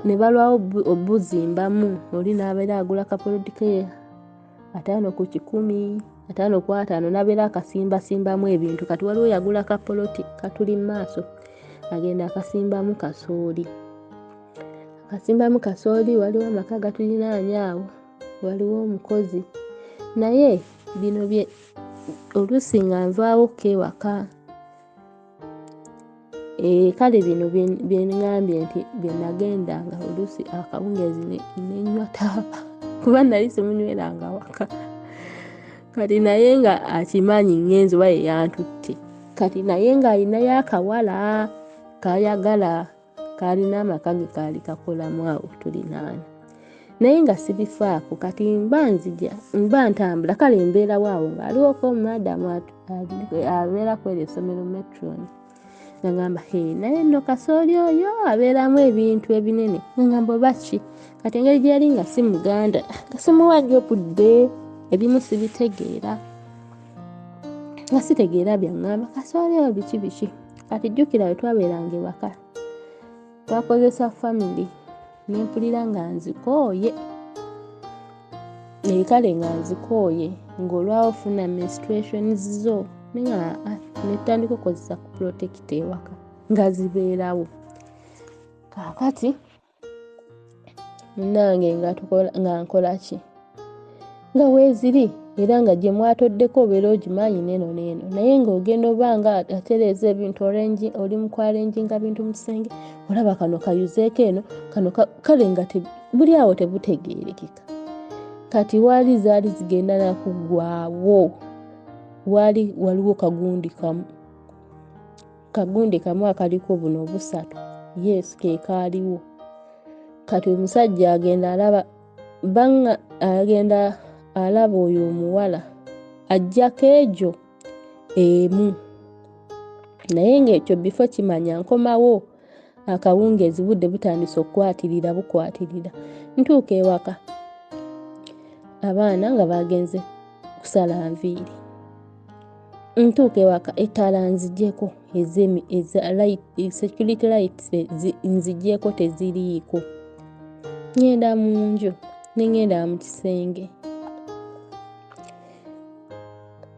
ne balwawo obuzimbamu oli n'abeera agula kapoloti ke 5 ku 10 5 ku 5 nabeera akasimbasimbamu ebintu. Kati waliwo yagula kapoloti katuli maaso agenda akasimbamu kasooli. Akasimbamu kasooli, waliwo amaka gatulinaanya awo, waliwo omukozi. Naye bino bye oluusi nga nvaawo kewaka. Kale bino bye ngambye nti bye nagendanga oluusi akawungeezi nenywa taaba kuba nali simunyweranga waka. Kati naye nga akimanyi ngenzi wa yeyantutte. Kati naye nga alinayo akawala kayagala kalina amaka ge kaali kakolamu awo tulinaana. Naye nga sibifaako, kati mba ntambula, kale mbeera waawo ng'aliwoko madamu abeera kweri essomero Metron. Ngamba naye nno kasooli oyo abeeramu ebintu ebinene. Ngamba oba ki? Kati engeri gye yali nga si Muganda, gasumuwa gy'obudde ebimu sibitegeera. Nga sitegeera byaŋŋamba kasooli oyo biki. Kati jjukira bwe twabeeranga ewaka twakozesa family nempulira nga nzikooye. Kale nga nzikooye ng'olwawo ofuna menstruations zo nga netandika okukozesa ku protect ewaka nga zibeerawo. Kaakati munnange nga nkola ki? Nga weeziri era nga gye mwatoddeko obeera ogimanyi neno. Naye ng'ogenda oba nga atereeza ebintu oli mu kwalenjinga bintu mu kisenge, olaba kano kayuzeeko eno, kano kale nga buli awo tebutegeerekeka. Kati waali zaali zigenda na kuggwaawo. Waliwo kagundi kamu akaliko buno obusatu. Yes, ke kaaliwo. Kati omusajja agenda alaba oyo omuwala ajjako egyo emu. Naye ng'ekyo bifo kimanya nkomawo akawungeezi budde butandise bukwatirira. Ntuuka ewaka abaana nga bagenze kusala nviiri. Ntuuka ewaka ettaala nzigyeko security lights nzigyeko teziriiko. Ngenda mu nju ngenda mu kisenge.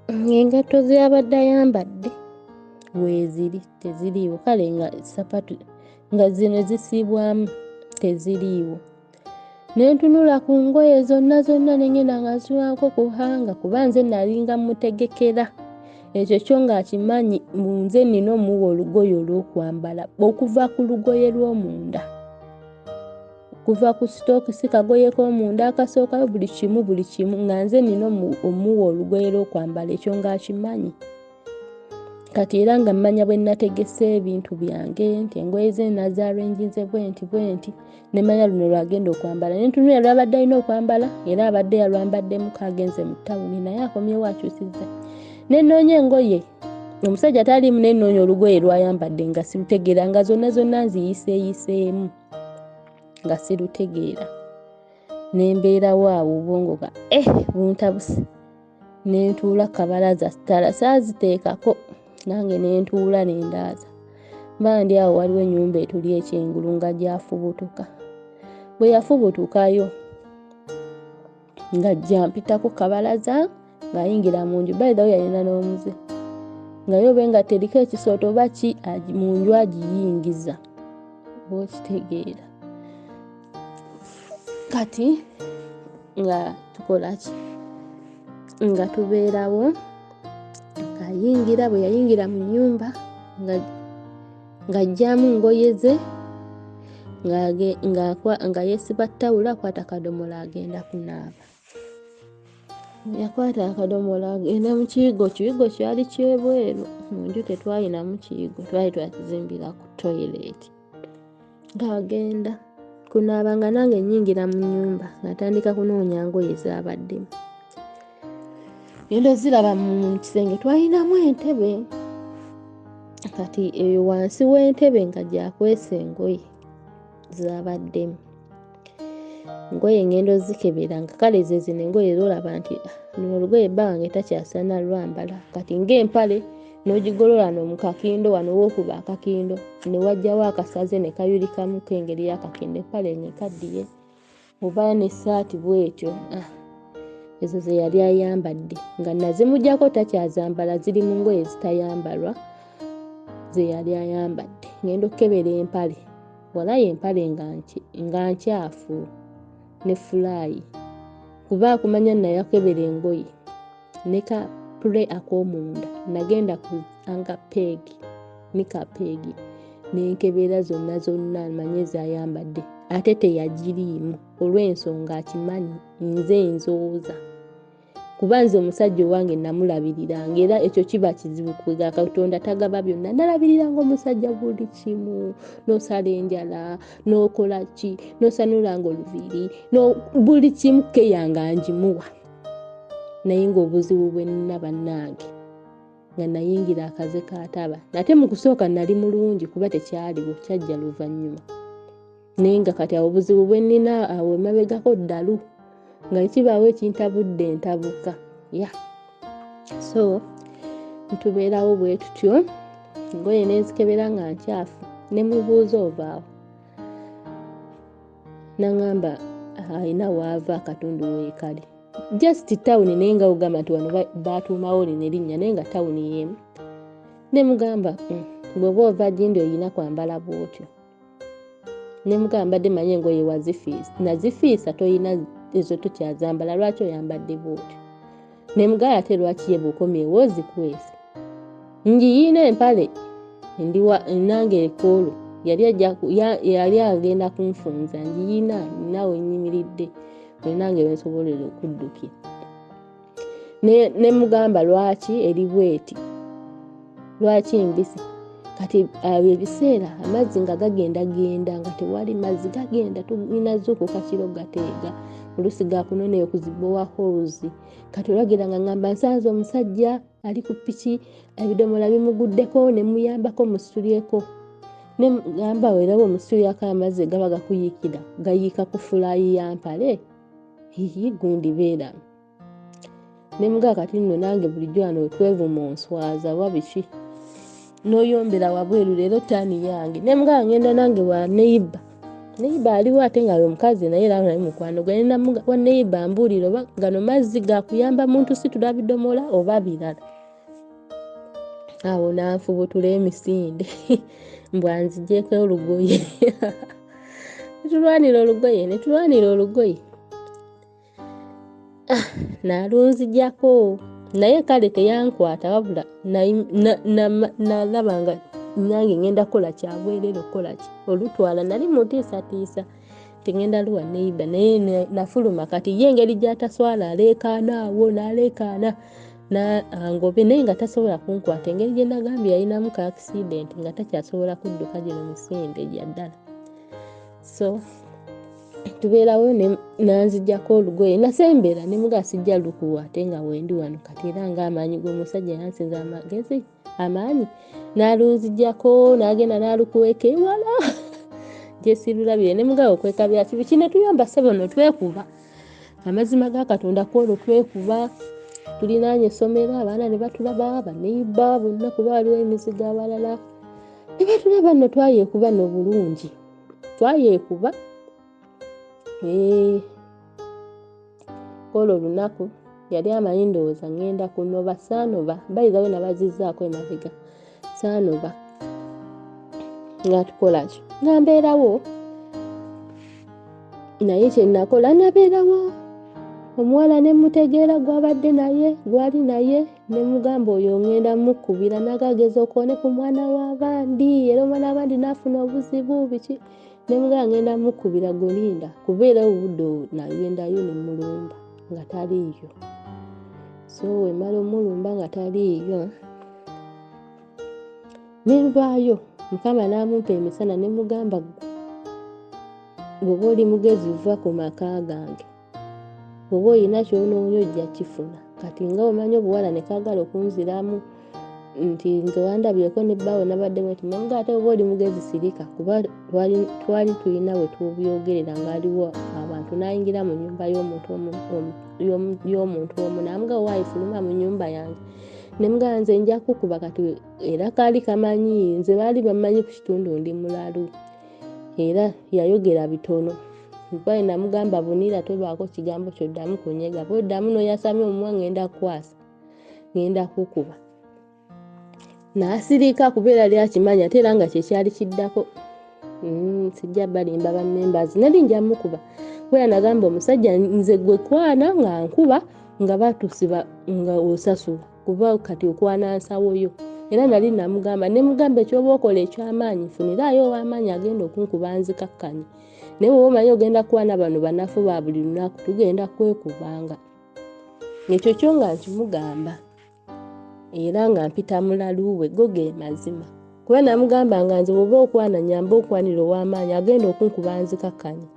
Engatto z'abadde ayambadde weeziri teziriiwo. Kale nga sapatu nga zino zisiibwamu teziriiwo. Nentunula ku ngoye zonna nengenda nga nziwako ku hanga kuba nze nalinga mutegekera. Ekyo kyo ng'akimanyi nze nina omuwa olugoye olw'okwambala okuva ku lugoye lw'omunda. Kuva ku sitookisi kagoye k'omunda akasookayo buli kimu nga nze nina omuwa olugoye lw'okwambala, ekyo ng'akimanyi. Kati era nga mmanya bwe nategese ebintu byange nti engoye ze nazarranginze bwenti nemanya luno lwagenda okwambala. Nentunula lwabadde alina okwambala era abadde yalwambaddemu kagenze mu ttawuni, naye akomyewo akyusizza. Nenoonya engoye. Omusajja taliimu nenoonya olugoye lwayambadde nga sirutegeera nga zonna nziyiseeyiseemu nga sirutegeera. Nembeerawo awo obwongo buntabuse. Nentuula kabalaza ttala saaziteekako nange nentuula nendaaza. Mba ndi awo waliwo ennyumba etuli ekyengulu nga gyafubutuka. Bwe yafubutukayo ng'ajja mpitako kabalaza ng'ayingira mu nju. By the way yalina n'omuze. Nga yobe nga teriko ekisooto oba ki mu nju agiyingiza. Bw'okitegeera. Kati nga tukola ki? Nga tubeerawo ng'ayingira, bwe yayingira mu nnyumba ng'ajjamu ngoye ze nga yeesiba ttawulo akwata akadomola agenda kunaaba. Yakwata akadomola agenda mu kiyigo kyali kyebweru. Mu nju tetwalinamu kiyigo, twali twakizimbira ku toilet. Ng'agenda kunaaba nga nange nnyingira mu nnyumba natandika kunoonya ngoye z'abaddemu. Ngendo ziraba mu kisenge twalinamu entebe. Kati eyo wansi w'entebe nga gyakwesa engoye z'abaddemu. Ngoye ngendo zikebera nga kale zino engoye zolaba nti luno olugoye bba wange takyasaana lwambala. Kati ng'empale n'ogigolola mu kakindo wano w'okuba akakindo ne wajjawo akasaze ne kayulikamu k'engeri y'akakindo, empale ne kaddiye oba n'essaati bw'etyo. ezo ze yali ayambadde nga nazimugyako takyazambala, ziri mu ngoye zitayambalwa ze yali ayambadde. Ngenda okukebera empale, walayo empale nga nkyafu ne fulayi kuba akumanya nayakebera engoye ne ka pule ak'omunda nagenda ku anga peegi ne kapeegi nenkebera zonna manye zayambadde ate teyagiriimu olw'ensonga akimanyi nze nzooza kuba nze omusajja owange namulabiriranga era ekyo kiba kizibu kwega Katonda tagaba byonna. Nalabiriranga omusajja buli kimu, n'osala enjala n'okola ki n'osanulanga oluviiri buli kimu keyanga njimuwa. Naye ng'obuzibu bwe nina bannange nga nayingira akaze kataba nate mu kusooka nali mulungi kuba tekyaliwo kyajja luvannyuma naye nga kati obuzibu bwe nina awo emabegako ddalu nga ekibaawo ekintabudde ntabuka so ntubeerawo bwe tutyo ngoye nenzikebera nga nkyafu ne mubuuza ovaawo nangamba alina waava akatundu weekale just town naye nga ugamba nti wano baatuumawo lino erinnya naye nga town yemu ne mugamba bw'oba ova gindi oyina kwambala bwotyo ne mugamba mbadde manye engoye wazifiisa nazifiisa toyina ezo tokyazambala lwaki oyambadde bwotyo ne mugamba ate lwaki ye bw'okomyewo ozikwese njiyiina empale nange ekoolo yali agenda kunfunza njiyiina ninawe nyimiridde nange wensobolera okuddukira ne mugamba lwaki eri bweti lwaki mbisi kati ebiseera amazzi nga gagenda nga tewali mazzi gagenda tulina zuuku kakiro gateega olusi gakunoneyo kuzibowa hozi kati olagira nga ngamba nsanze omusajja ali ku piki ebidomola bimuguddeko ne muyambako musitulyeko ne ngamba weerawo omustulyako amazzi gaba gakuyikira gayiika ku fulayi ya mpale gundi beera ne mga kati nno nange bulijjo wano wetwevuma onswaza wabiki n'oyombera wabweru leero taani yange ne mga ngenda nange wa neighbor aliwo ate nga omukazi naye era naye mukwano gwe nina wa neighbor mbuulira oba gano mazzi gakuyamba muntu situla bidomola oba birala awo nanfubutula emisinde mbwanzigyeko olugoye netulwanira olugoye nalunzijako naye kale teyankwata wabula nalaba nga nange ngenda kukola kyabwerere okukola ki olutwala nali mutiisatiisa tegenda luwa neighbor naye nafuluma kati ye engeri gyataswala aleekaana awo n'aleekaana ngobe naye nga tasobola kunkwata engeri gye nagambye yalinamu ka accident nga takyasobola kudduka gino misinde gya ddala so tubeerawo nanzijjako olugoye nasembera ne muga sijja lukuwa ate nga wendi wano kati era ng'amaanyi g'omusajja yansinza amagezi amaanyi n'alunzijjako n'agenda n'alukuweka ewala gye sirulabire ne muga okweka bya kibi kino tuyomba ssebo no twekuba amazima ga Katonda kwolwo twekuba tulinaanye essomero abaana ne batulaba baneiba bonna kuba waliwo emizigo abalala ne batulaba nno twayeekuba n'obulungi twayeekuba olwo olunaku yali amanyi ndowooza ngenda kunoba saanoba bayizawe nabazizzaako emabega saanoba nga tukola ki nga mbeerawo naye kyenakola nabeerawo omuwala ne mutegeera gwali naye ne mugamba oyo ngenda mukubira nagageza okone ku mwana w'abandi era omwana w'abandi n'afuna obuzibu biki ne mugamba ngenda mukubira golinda kubeera obudde nagendayo ne mulumba nga taliiyo so wemala omulumba nga taliiyo nenvaayo Mukama n'amumpa emisana ne mugamba bw'oba oli mugezi va ku maka gange bw'oba olina ky'onoonya ojja kifuna kati nga omanyi obuwala ne kaagala okunziramu nti nze wandabyeko ne bbaawe nabaddemu ati namuga ate oba oli mugezi sirika kuba twali tulina we tubyogerera ng'aliwo abantu n'ayingira mu nnyumba y'omuntu omu namuga waayi fuluma mu nnyumba yange ne muga nze nja kukuba kati era kaali kamanyi nze baali bamanyi ku kitundu ndi mulalu era yayogera bitono mpayi namugamba bunira tobaako kigambo kyoddamu kunyega bwoddamu noyasamya omumwa ngenda kukwasa ngenda kukuba n'asirika kubeera lyakimanya ate era nga kyekyali kiddako sijja balimba ba members nali nja mukuba kubera nagamba omusajja nze gwe kwana nga nkuba nga batusiba nga osasula kuba kati okwana nsawoyo era nali namugamba ne mugamba ekyoba okola ekyamaanyi funirayo ow'amaanyi agenda okunkuba nzikakkanye naye wowe omanyi ogenda kwana bano banafu ba buli lunaku tugenda kwekubanga ekyo kyo nga nkimugamba era nga mpita mulaluwe go ge mazima kuba namugamba nga nze bwoba okwana nyamba okwanira ow'amaanyi agenda okunkuba nzikakkanye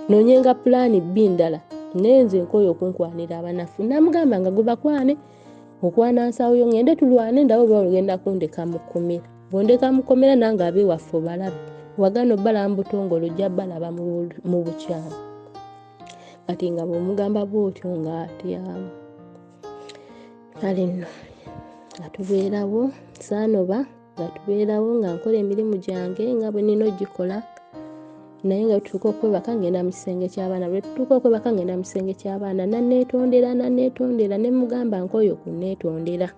nonyenga pulaani B ndala naye nze nkoyo okunkwanira abanafu namugamba nga gwe bakwane okwana nsawoyo ngende tulwane ndawo oba olugenda kundeka mukomera bondeka mukomera nange abewaffe obalabe wagano bala mbutongolo ojja balaba mu bukyamu kati nga bwomugamba bwotyo nga atyamu kale nno nga tubeerawo saanoba nga tubeerawo nga nkola emirimu gyange nga bwe nina ogikola naye nga tutuuka okwebaka ngenda mu kisenge ky'abaana bwe tutuuka okwebaka ngenda mu kisenge ky'abaana nanneetondera ne mugamba nkoyo kunneetondera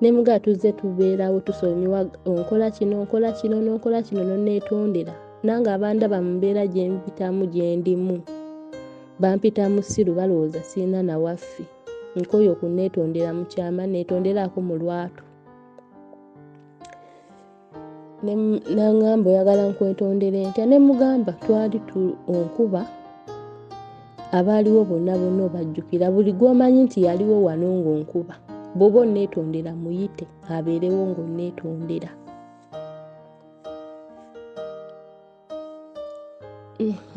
ne muga tuzze tubeerawo tusonyiwa onkola kino nonneetondera nange abandaba mu mbeera gye mpitamu gye ndimu bampitamu siru balowooza sirina na waffe nkoyo kunneetondera mu kyama neetonderaako mu lwatu nangamba oyagala nkwetondere ntya ne mugamba twali onkuba abaaliwo bonna obajjukira buli gw'omanyi nti yaliwo wano ng'onkuba bw'oba onneetondera muyite abeerewo ng'onneetondera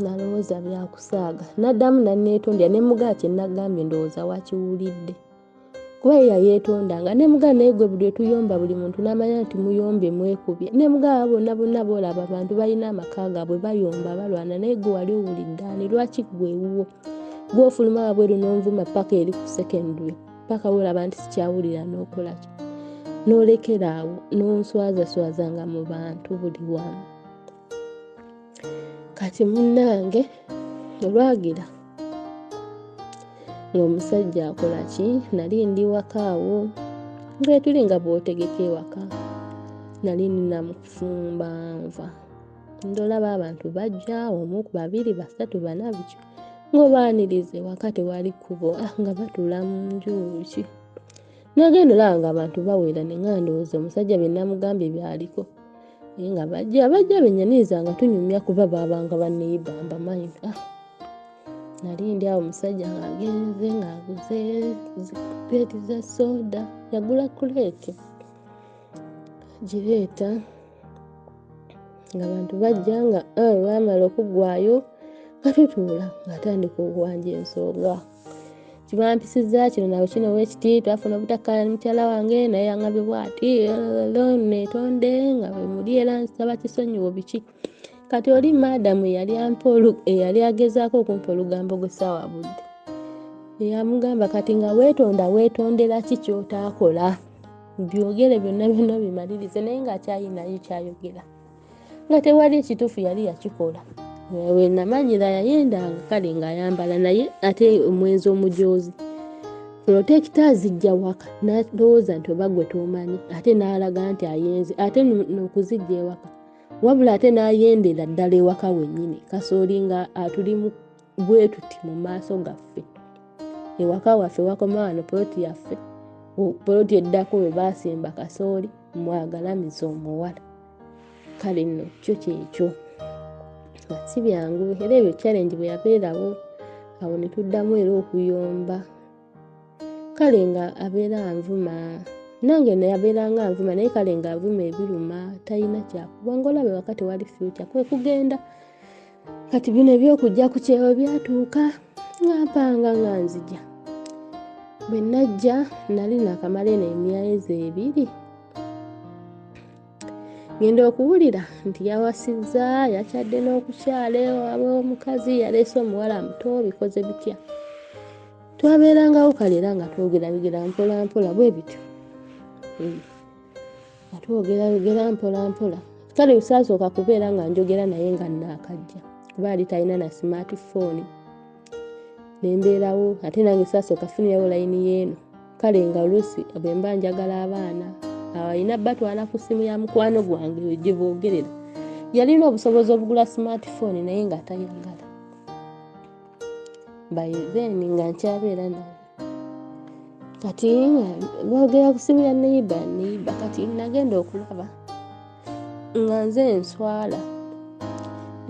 nalowooza byakusaaga naddamu nanneetondera ne mugaa kye nagambye ndowooza wakiwulidde kuba yeetondanga ne mugaa naye gwe buli tuyomba buli muntu n'amanya nti muyombe mwekubye ne mugaa bonna boolaba abantu balina amaka gaabwe bayomba balwana naye gwe wali owuliddaani lwaki gwewuwo gw'ofuluma wabweru n'onvuma paka eri ku secondary paka woolaba nti sikyawulira n'okola ki n'olekeraawo n'onswazaswazanga mu bantu buli wamu kati munnange olwagira ng'omusajja akola ki nali ndi wakaawo nga tuli nga bw'otegeka ewaka nali ninamufumba nva ndolaba abantu bajja omu ku babiri basatu bana bityo ng'obaanirize waka tewali kkubo nga batula mu nju ki nagenda olaba nga abantu bawera ne nga ndowooza omusajja bye namugambye byaliko naye nga bajja benyaniriza nga tunyumya kuba baabanga banneeyibamba manyi nali ndi awo omusajja ng'agenze ng'aguze kuleeti za soda yagula kuleeti gireeta ng'abantu bajja nga bamala okuggwayo nga tutuula ng'atandika okuwanja ensonga kibampisiza kino nawe kino wekiti twafuna obutakkaanya mukyala wange naye yaŋŋambye bw'ati neetonde nga bwe muli era nsaba kisonyiwo biki kati oli maadamu eyali agezaako okumpa olugambo gwe ssaawa budde eyamugamba kati nga weetondera ki ky'otaakola byogere byonna bimalirize naye ng'akyayinayo kyayogera nga tewali ekituufu yali yakikola we namanyira yayendanga kale ng'ayambala naye ate omwenzi omujoozi protector zijja waka n'alowooza nti oba gwe tomanyi ate n'alaga nti ayenze ate n'okuzijja ewaka wabula ate n'ayendera ddala ewaka wennyini kasooli nga atuli bwe tuti mu maaso gaffe ewaka waffe wakoma wano poloti yaffe poloti eddako we baasimba kasooli mwagalamiza omuwala kale nno kyo kyekyo si byangu era ebyo challenge bwe yabeerawo awo ne tuddamu era okuyomba kale nga abeera anvuma nange yabeeranga anvuma naye kale nga avuma ebiruma talina kyakuba ng'olabe waka tewali future kwe kugenda kati bino ebyokujja ku kyewo byatuuka nga mpanga nga nzija bwe najja nali nakamala eno emyezi 2 ngenda okuwulira nti yawasizza yakyadde n'okukyala ewaabwe omukazi yaleese omuwala muto bikoze bitya twabeerangawo kale era nga twogerabigera mpola mpola bwe bityo nga twogerabigera mpola mpola kale usaasooka kubeera nga njogera naye nga naakajja baali talina na smartphone nembeerawo ate nange saasooka funirawo layini yeeno kale nga oluusi bwe mba njagala abaana alina batwala ku ssimu ya mukwano gwange gye boogerera yalina obusobozi obugula smartphone naye nga tayagala by then nga nkyabeera naye kati boogera ku ssimu ya neiba kati nagenda okulaba nga nze nswala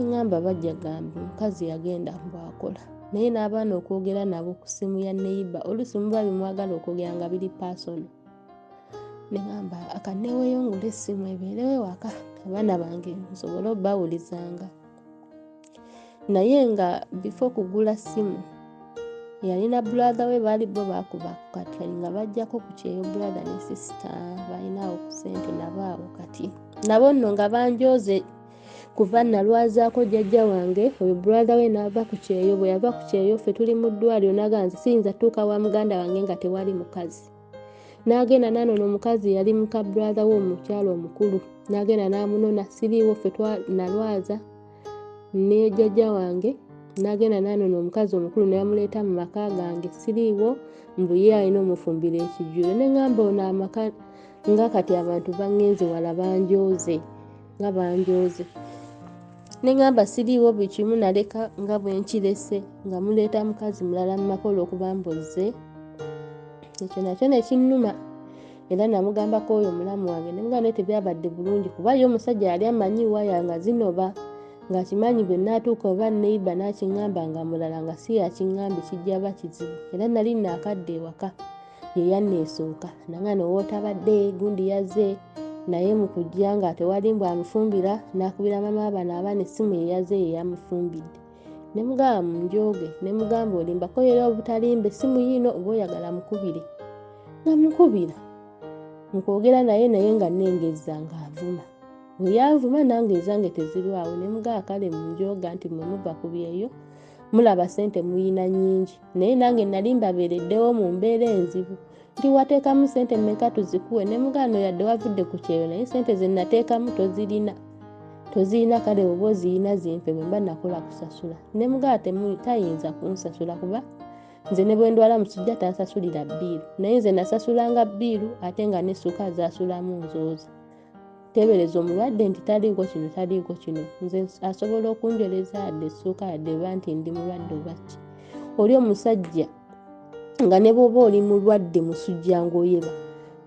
ngamba bajja gamba omukazi yagenda mbwakola naye n'abaana okwogera nabo ku ssimu ya neiba oluusi muba bimwagala okwogera nga biri personal negamba akaneweeyo ngula essimu ebeerewo waka abaana bange nsobole obbawulizanga naye nga before kugula ssimu yalina brother we baali bo bakuba kati nga bajjako ku kyeyo brother ne sister balinawo ku ssente nabaawo kati nabo nno nga banjooze kuva nalwazaako jjajja wange oyo brother we n'ava ku kyeyo bwe yava ku kyeyo ffe tuli mu ddwaliro naganze siyinza tuuka wa muganda wange nga tewali mukazi n'agenda nanono omukazi yali muka brother we omukyalo omukulu n'agenda n'amunona siriiwo ffe nalwaza ne jjajja wange n'agenda nanono omukazi omukulu neyamuleeta mu maka gange siriiwo mbuye alina omufumbira ekijjulo neŋŋamba ono amaka nga kati abantu bangenze wala banjooze nga banjooze neŋŋamba siriiwo buli kimu naleka nga bwe nkirese nga muleeta mukazi mulala mu maka olw'okuba mbozze ekyo nakyo nekinnuma era namugambako oyo omulamu wange nemugamba naye tebyabadde bulungi kuba ye omusajja yali amanyi waya nga zinoba ng'akimanyi bwe naatuuka oba neiba n'akiŋŋamba nga mulala nga si yakiŋŋambi kijja ba kizibu era nali naakadde ewaka ye yanneesooka nanga n'owootabadde gundi yazze naye mu kujja nga tewali mbw amufumbira n'akubira mama abana abaana essimu ye yazze ye yamufumbidde nemugamba munjooge nemugamba olimbako era obutalimba essimu yiino oba oyagala mukubire nga mukubira nkwogera naye nga nnengezza ng'avuma bwe yanvuma nange ezange tezirwawo nemugamba kale munjooga nti mwe muva ku byeyo mulaba ssente muyina nnyingi naye nange nali mbabeereddewo mu mbeera enzibu nti wateekamu ssente mmeka tuzikuwe nemugamba yadde wavudde ku kyeyo naye ssente ze nateekamu tozirina kale oba ozirina zimpe bwe mba nakola kusasula nemugamba tayinza kunsasula kuba nze ne bwe ndwala musujja tansasulira bbiiru naye nze nasasulanga bbiiru ate nga n'essuuka zaasulamu nzooza tebereza omulwadde nti taliiko kino nze asobola okunjoleza yadde essuuka yadde eba nti ndi mulwadde oba ki oli omusajja nga ne bw'oba oli mulwadde musujja ng'oyeba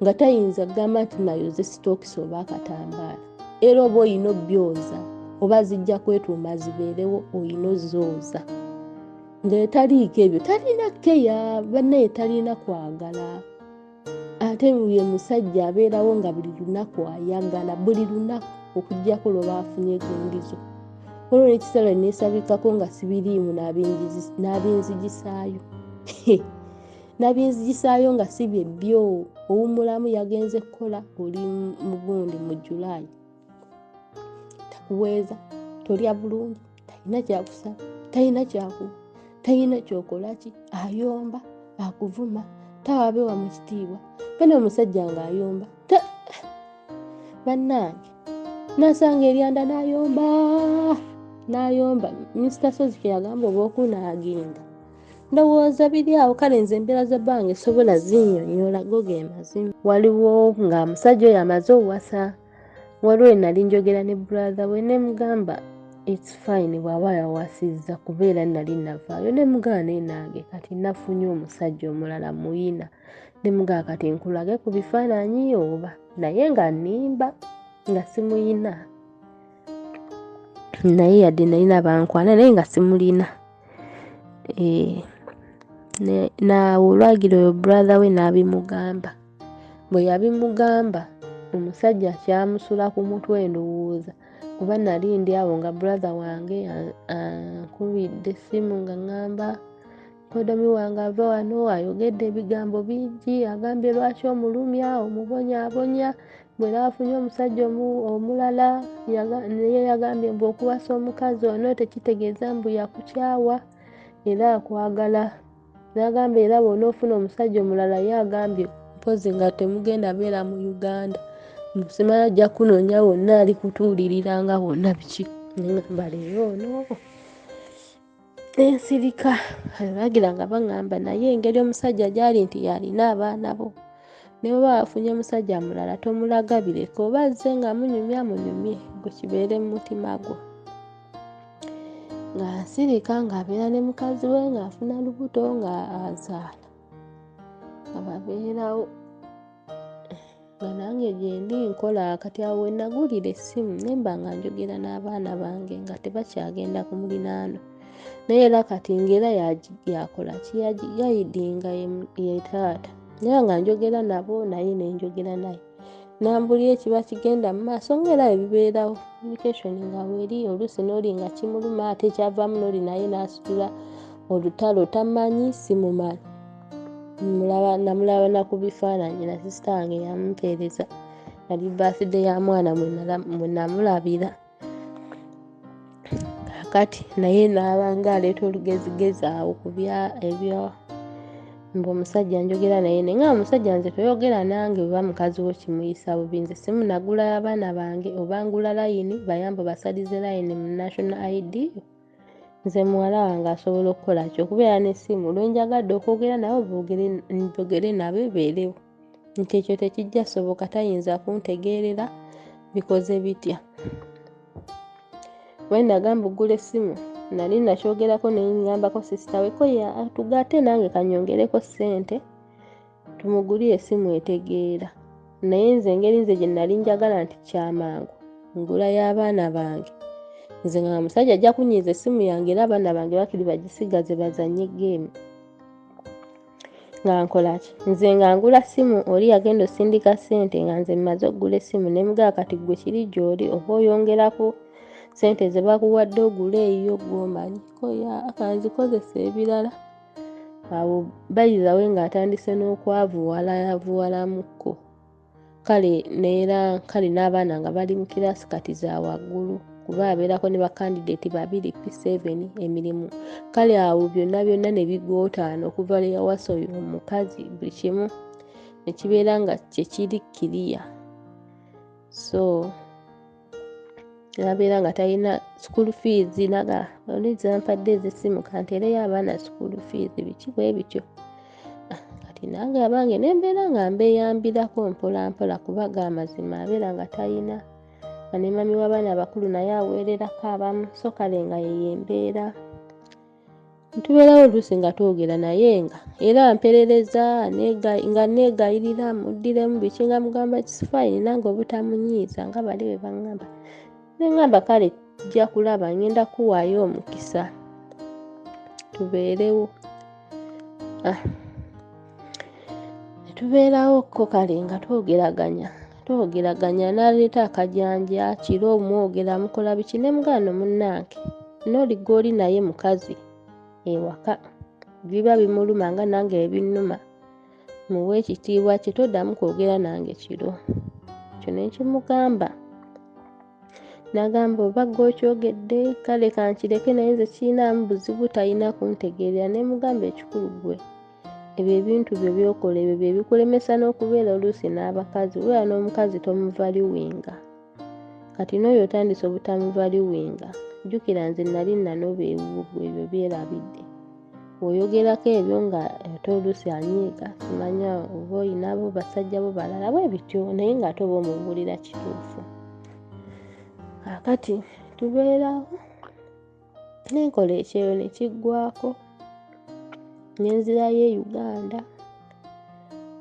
nga tayinza kugamba nti nayoze sitookisi oba akatambaala era oba oyina obbyoza oba zijja kwetuuma zibeerewo oyina ozooza ng'etaliiko ebyo talina keya bannaye talina kwagala ate ye musajja abeerawo nga buli lunaku ayagala buli lunaku okuggyako lwe baafunye egongizo olwo n'ekiseera neesabikako nga sibiriimu n'ab'enzigisaayo n'ab'enzigisaayo nga si bye byo owummulamu yagenze kukola oli mugundi mu Julaayi takuweeza tolya bulungi talina kyakusaba talina kyakuwa talina kyokolaki ayomba akuvuma tawabewa mu kitiibwa pene omusajja ng'ayomba bannange nasanga eryanda n'ayomba Mr. Sozike yagamba oba okunaaginga ndowooza biri awo kale nze embeera z'ebbanga esobola zinnyonnyola go ge mazima waliwo nga musajja oyo amaze owasa waliwo nali njogera ne brother we nemugamba it's fine bw'aba yawasizza kubeera nali navaayo nemugamba naye nange kati nafunye omusajja omulala muyina nemugamba kati nkulage ku bifaananyi oba naye nga nnimba nga simuyina naye yadde nalina bankwana naye nga simulina naawe olwagira oyo brother we n'abimugamba bwe yabimugamba omusajja kyamusula ku mutwe ndowooza kuba nali ndi awo nga brother wange ankubidde essimu nga ŋŋamba kodomi wange ava wano ayogedde ebigambo bingi agambye lwaki omulumya omubonyaabonya bwe naafunye omusajja omulala naye yagambye mbu okuwasa omukazi ono tekitegeeza mbu yakukyawa era akwagala n'agamba era bw'onoofuna omusajja omulala ye agambye mpozi nga temugenda beera mu Uganda simala ajja kunoonya wonna ali kutuuliriranga wonna biki neŋŋamba leero ono Nensirika bagira nga baŋŋamba naye engeri omusajja gy'ali nti yalina abaana bo ne bwe bafunye omusajja mulala tomulaga bireka oba azze nga munyumya gwe kibeere mu mutima gwo. Nga nsirika ng'abeera ne mukazi we ng'afuna lubuto nga azaala nga babeerawo nga nange gye ndi nkola kati awo we nagulira essimu ne mba nga njogera n'abaana bange nga tebakyagenda ku muliraano naye era kati ngera yakola yayidinga ye taata naye nga njogera nabo naye nenjogera naye nambulira ekiba kigenda mu maaso ng'era ebibeerawo communication nga weeri oluusi n'oli nga kimuluma ate kyavaamu n'oli naye n'asitula olutalo tamanyi simumanyi namulaba na ku bifaananyi na sisita wange yamumpeereza yali birthday ya mwana mwe namulabira kakati naye n'abanga aleeta olugezigezi awo ku ebyo mbu omusajja njogera naye nga omusajja nze toyogera nange oba mukazi wo kimuyisa bubi nze simunagula abaana bange oba ngula layini bayambe basalize layini mu national ID nze muwala wange asobola okukola ki okubeera n'essimu lwenjagadde okwogera nabo boogere nabo beerewo nti ekyo tekijja soboka tayinza kuntegeerera bikoze bitya. Bwe nagamba oggula essimu nali nakyogerako naye ngambako sisita we ko tugate nange kanyongereko ssente tumugulire essimu etegeera naye nze engeri nze gye nali njagala nti kyamangu ngula y'abaana bange nze nga omusajja ajja kunyiiza essimu yange era abaana bange bakiri bagisigaze bazanye geemu nga nkola ki nze nga ngula ssimu oli yagenda osindika ssente nga nze mmaze okugula essimu ne mugaa kati gwe kiri gy'oli oba oyongerako sente ze bakuwadde ogula eyo gw'omanyi kanzikozesa ebirala awo bayizawe ng'atandise n'okwavuwalamukko kale neera kale n'abaana nga bali mu kirasi kati za waggulu kuba abeerako ne bakandidate 2 P7 emirimu kale awo byonna ne bigootaana okuva le yawasa oyo omukazi buli kimu ne kibeera nga kyekiri kiriya so nabeera nga talina school fees naga oli zampadde ez'essimu kanteereyo abaana school fees biki bwe bityo kati nange abange nembeera nga mbeeyambirako mpolampola kubaga amazima abeera nga talina ne mami w'abaana abakulu naye aweererako abamu so kale nga yeyembeera ntubeerawo oluusi nga twogera naye nga era mperereza nga neegayirira muddiremu biki nga mugamba kisifayini nange obutamunyiiza nga bali bwe baŋŋamba nengamba kale jja kulaba ngenda kuwaayo omukisa tubeerewo netubeerawo ko kale nga twogeraganya n'aleeta akajanja kiro omwogera mukola biki ne mugano munnange n'oli gw'oli naye mukazi ewaka biba bimuluma nga nange ebinnuma muwe ekitiibwa kye toddamu kwogera nange kiro ekyo nekimugamba nagamba oba gw'okyogedde kale kankireke naye nze kiinaamu buzibu talina kuntegeerera ne mugamba ekikulu gwe ebyo ebintu byo byokola ebyo bye bikulemesa n'okubeera oluusi n'abakazi weera n'omukazi tomuvaliwinga kati n'oyo otandise obutamuvaliwinga jjukira nze nali nanoba ebibugu ebyo byerabidde oyogerako ebyo nga ate oluusi anyiiga simanya oba oyinabo basajja bo balala bwe bityo naye ng'ate oba omubuulira kituufu kakati tubeerawo nenkola ekyeyo ne kiggwako nenzirayo e Uganda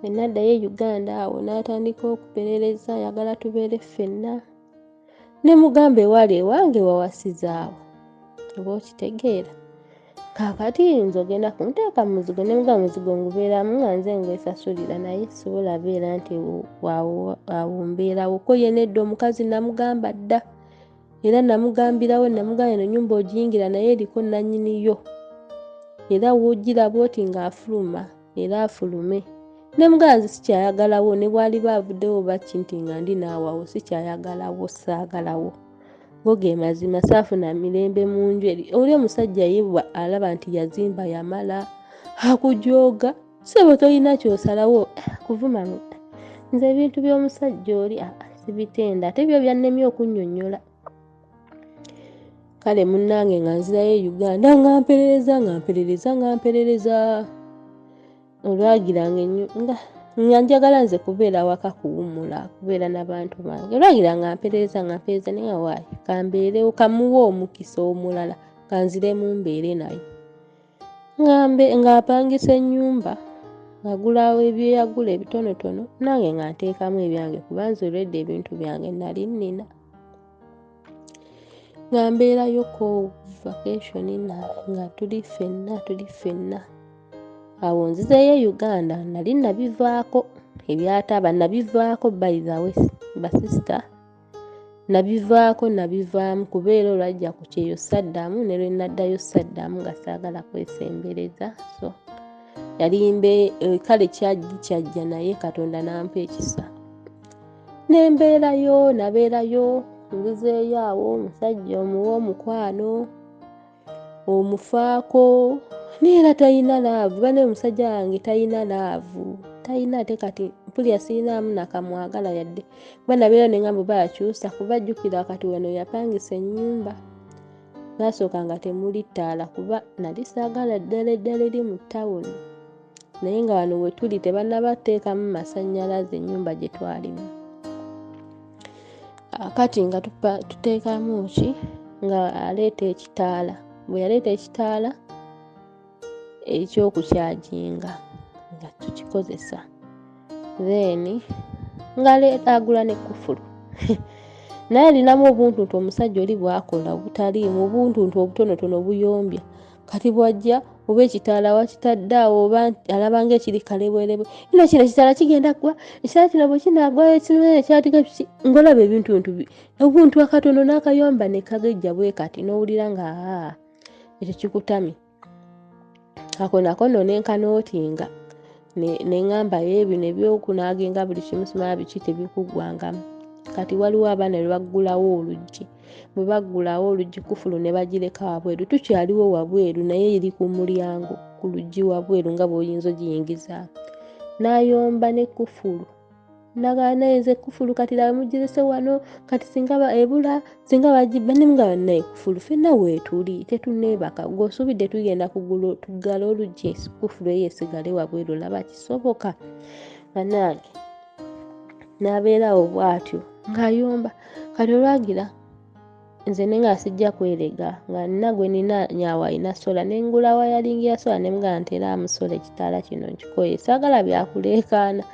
enaddayo e Uganda awo n'atandika okuperereza ayagala tubeere ffenna ne mugamba ewali ewange wawasizaawo oba okitegeera kakati nze ogenda kunteeka mu muzigo ne mugamba muzigo ngubeeramu nga nze ngwesasulira naye sobola beera nti awo mbeerawo ko ye nedda omukazi namugamba dda era namugambirawo namugamba eno nnyumba ogiyingira naye eriko nannyiniyo era woogiraba oti ng'afuluma era afulume ne mugamba nze sikyayagalawo ne bwali baavuddewo baki nti nga ndi naawawo sikyayagalawo saagalawo go ge mazima saafuna mirembe mu nju eri oli omusajja ye alaba nti yazimba yamala akujooga sebo tolina kyosalawo kuvuma nze ebintu by'omusajja oli sibitenda ate byo byannemye okunnyonnyola kale munnange nga nzirayo Uganda nga mperereza olwagiranga nga njagala nze kubeera waka kuwummula kubeera n'abantu bange olwagira nga mperereza naye waayi kambeerewo kamuwe omukisa omulala kanziremu mbeere naye nga apangisa ennyumba ngagulawo ebyeyagula ebitonotono nange nga nteekamu ebyange kuba nze olwedde ebintu byange nali nnina nga mbeerayo ko vacation nga tuli ffenna awo nzizeeyo Uganda nali nabivaako ebyataba nabivaako by the way basista nabivaamu kubeera olwajja ku kyeyo saddamu ne lwe naddayo saddamu nga saagala kwesembereza so yalimbe kale kyajja naye Katonda nampa ekisa nabeerayo nzizeeyo awo omusajja omuwa omukwano omufaako neera talina laavu bane omusajja wange talina laavu talina ate kati mpulya sirinaamu nakamwagala yadde kuba nabeera nengamba bayakyusa kuba jjukira kati wano yapangisa ennyumba nasooka nga temuli ttaala kuba nali saagala ddala eri mu ttawuni naye nga wano we tuli tebannabateekamu masannyalaze ennyumba gye twalimu kati nga tuteekamu ki nga aleeta ekitaala bwe yaleeta ekitaala ekyokukyajinga nga tukikozesa then ngaleeta agula nekufulu naye alinamu obuntuntu omusajja oli bwakola obutaliimu obuntuntu obutonotono obuyombya kati bwajja oba ekitaala wakitadde awo oba alabanga ekiri kalebwerebwe kino ekitaala kigenda kuwa ekitaala kino bwe kinaagwayo ekinene ekyatika ngolaba obuntu akatono n'akayomba ne kagejja bwe kati n'owulira nga ekyo kikutamye ako nako nenkanootinga neŋŋambayo ebyo ebyokunaagenga buli kimu simala biki tebikuggwangamu kati waliwo abaana bwe baggulawo oluggi bwe baggulawo oluggi kufulu ne bagireka wabweru tukyaliwo wabweru naye eri ku mulyango ku luggi wabweru nga bw'oyinza ogiyingiza n'ayomba ne kufulu nagaanayeze kufulu kati lawe mugirese wano kati singa ebula singa bagibba nemuga bannaye kufulu ffenna weetuli tetunneebaka ng'osuubidde tugenda tuggala oluggi kufulu eyo esigale wabweru laba kisoboka bannange n'abeerawo bw'atyo ng'ayomba kati olwagira nze nenga sijja kwerega nga nina gwe nina nyaawe alina sola nengula wayalingi ya sola nemuga nteeramu sola ekitaala kino nkikoye saagala byakuleekaana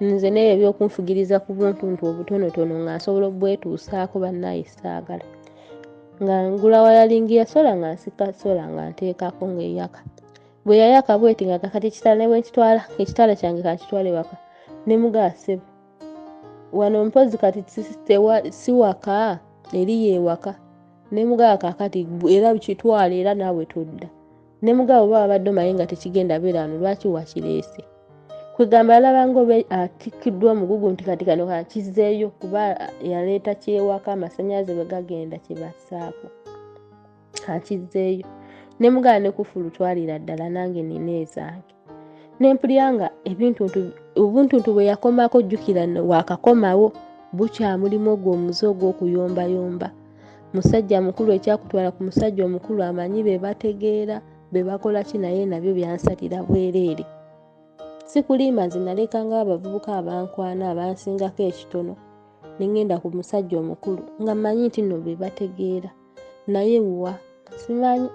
nze naye ebyokunfugiriza ku buntuntu obutonotono nga nsobola obwetuusaako bannaye saagala nga ngula wayalingi ya sola nga nsika sola nga nteekako ng'eyaka bwe yayaka bweti nga kakati ekitaala ne bwe nkitwala ekitaala kyange kakitwale waka nemuga ssebo wano mpozi kati si waka eri yewaka nemugaa kakati era kitwala era naawe todda nemugaa oba wabadde omanyi nga tekigenda beera wano lwaki wakireese kwegamba alabanga oba atikiddwa omugugu nti kati kano kakizeeyo kuba yaleeta kyewaka amasannyalaze bwe gagenda kye bassaako akizeeyo nemugaa ne kufulu twalira ddala nange nina ezange nempulya nga obuntuntu bwe yakomako jjukira waakakomawo bukyamulimu ogwo omuze ogw'okuyombayomba musajja mukulu ekyakutwala ku musajja omukulu amanyi be bategeera be bakola ki naye nabyo byansalira bwereere si kulimba nze nalekanga abavubuka abankwana abansingako ekitono nengenda ku musajja omukulu nga mmanyi nti nno be bategeera naye wa simanyi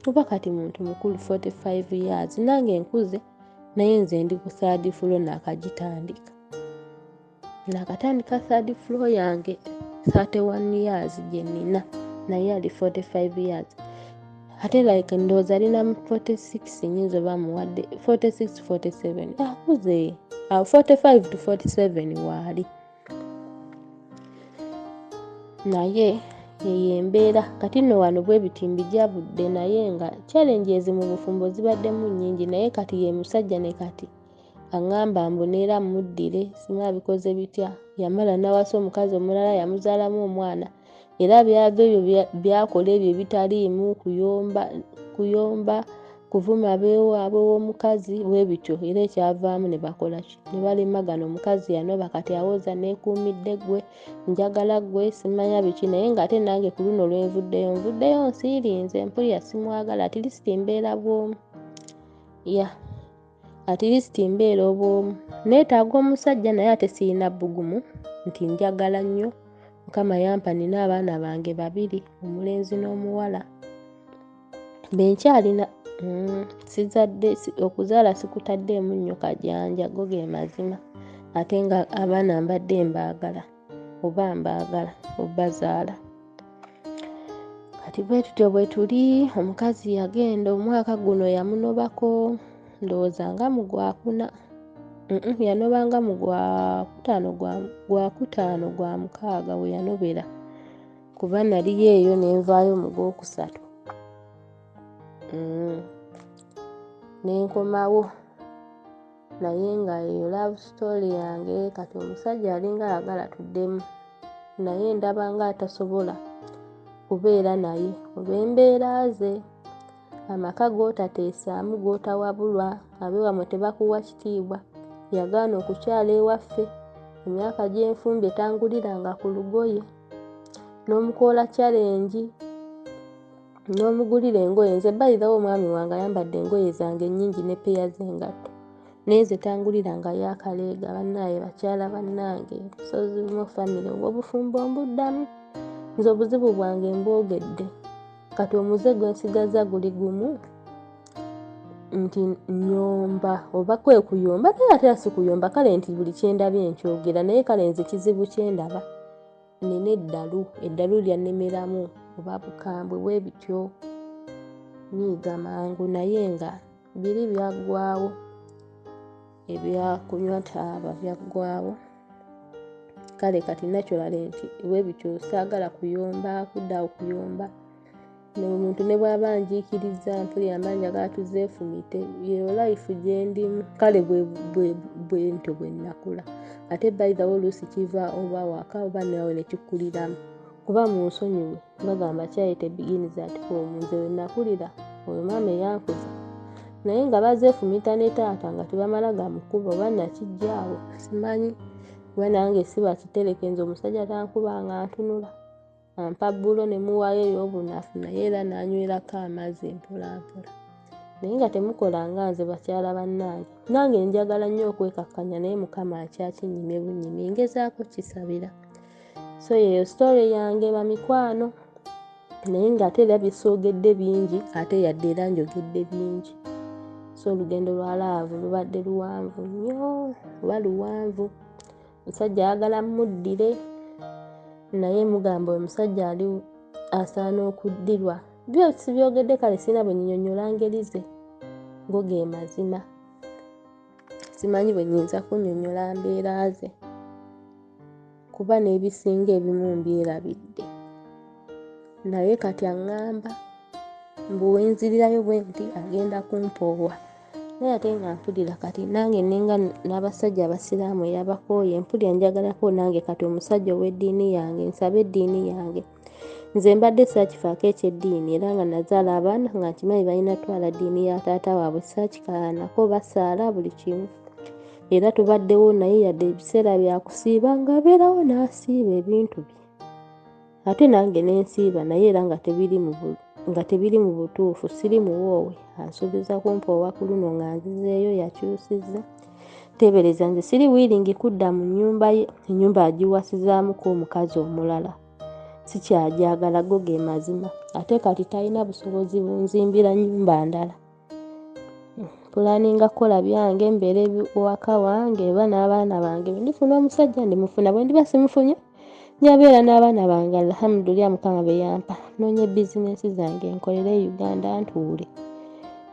kuba kati muntu mukulu 45 years nange nkuze naye nze ndi ku third floor nakagitandika nakatandika third floor yange 31 years gye nina naye ali 45 years ate like ndowooza alina 46 nyinza oba muwadde 46-47 akuze 45 to 47 waali naye yeyembeera kati nno wano bwe bitimbi gyabudde naye nga challenges mu bufumbo zibaddemu nnyingi naye kati ye musajja ne kati aŋŋamba mboneera muddire simala bikoze bitya yamala nawasa omukazi omulala yamuzaalamu omwana era byava ebyo byakola ebyo ebitaliimu kuyomba kuvuma beewaabwe w'omukazi bwe bityo era ekyavaamu ne bakola ki ne balemagana omukazi yanoba kati awoza neekuumidde ggwe njagala ggwe simanya biki naye ng'ate nange ku luno nvuddeyo nsiirinze mpulira simwagala at least mbeera bwomu at least mbeera obwomu neetaaga omusajja naye ate sirina bbugumu nti njagala nnyo Mukama yampa nina abaana bange 2 omulenzi n'omuwala benkyalina sizadde okuzaala sikutaddeemu nnyo kajanja go ge mazima ate nga abaana mbadde mbaagala obazaala kati bwe tutyo bwe tuli omukazi yagenda omwaka guno yamunobako ndowooza nga mu Gwakuna yanobanga mu Gwakutaano gwa mukaaga we yanobera kuba naliyo eyo nenvaayo mu Gwokusatu nenkomawo naye nga eyo love story yange kati omusajja alinga ayagala tuddemu naye ndaba nga atasobola kubeera naye olw'embeera ze amaka g'otateesaamu g'otawabulwa ab'ewamwe tebakuwa kitiibwa yagaana okukyala ewaffe emyaka gy'enfumbi etanguliranga ku lugoye n'omukoola challenge n'omugulira engoye nze bayirawo omwami wange ayambadde engoye zange nnyingi ne peya z'engatto naye ze tanguliranga yakaleega bannaaye bakyala bannange busozi mu famire obw'obufumbo mbuddamu nze obuzibu bwange mbwogedde kati omuze gwe nsigaza guli gumu nti nyomba oba kwe kuyomba naye ate si kuyomba kale nti buli kyendabye nkyogera naye kale nze kizibu kyendaba nina eddalu lyannemeramu oba bukambwe bwe bityo nyiiga mangu naye nga biri byaggwaawo ebyakunywa taaba byaggwaawo kale kati nakyolale nti bwe bityo saagala kuyomba kuddawo kuyomba n'omuntu ne bw'aba njiikiriza mpulira mba njagala tuzeefumite yeyo life gye ndimu kale bwe ntyo bwe nnakula ate bayirawo oluusi kiva oba waka oba nawe ne kikkuliramu kuba mu nsonyiwe bagamba kyayite begins at home nze we nakulira oyo maama eyankuza naye nga bazeefumita ne taata nga tebamala gamukuba oba nakijjaawo simanyi kuba nange si bakitereke nze omusajja tankubanga ntunula ampa bbulo ne muwaayo ey'obunafu naye era n'anywerako amazzi mpolampola naye nga temukolanga nze bakyala bannange nange njagala nnyo okwekakkanya naye Mukama akyakinyime bunyimi ngezaako kisabira so yeyo story yange bamikwano naye ng'ate era bisoogedde bingi ate yadde era njogedde bingi so olugendo lwa laavu lubadde luwanvu nnyo oba luwanvu musajja ayagala muddire naye mugamba omusajja ali asaana okuddirwa byosi byogedde kale sina bwe nnyonnyola ngeri ze go ge mazima simanyi bwe nnyinza kunnyonnyola mbeera ze kuba n'ebisinga ebimu mbyerabidde naye kati aŋŋamba mbu wenzirirayo bwe nti agenda kumpoowa naye ate nga mpulira kati nange nenga n'abasajja abasiraamu eyabakooye mpulira njagalako nange kati omusajja ow'eddiini yange nsabe eddiini yange nze mbadde saakifaako ekyeddiini era nga nazaala abaana nga nkimanyi balina twala ddiini ya taata waabwe saakikaanako basaala buli kimu era tubaddewo naye yadde ebiseera byakusiiba nga abeerawo n'asiiba ebintu bye ate nange nensiiba naye era nga tebiri mu butuufu siri muwoowe ansuubiza kumpoowa ku luno nga nzizeeyo yakyusizza teebereza nze siri wiiringi kudda mu nnyumba ye ennyumba agiwasizaamuko omukazi omulala sikyajagala go ge mazima ate kati talina busobozi bunzimbira nnyumba ndala pulaninga kukola byange mbeere waka wange eba n'abaana bange ndifuna omusajja ndimufuna bwe ndiba simufunye nyabeera n'abaana bange alhamdulillah Mukama be yampa noonye bizinesi zange nkolere Uganda ntuule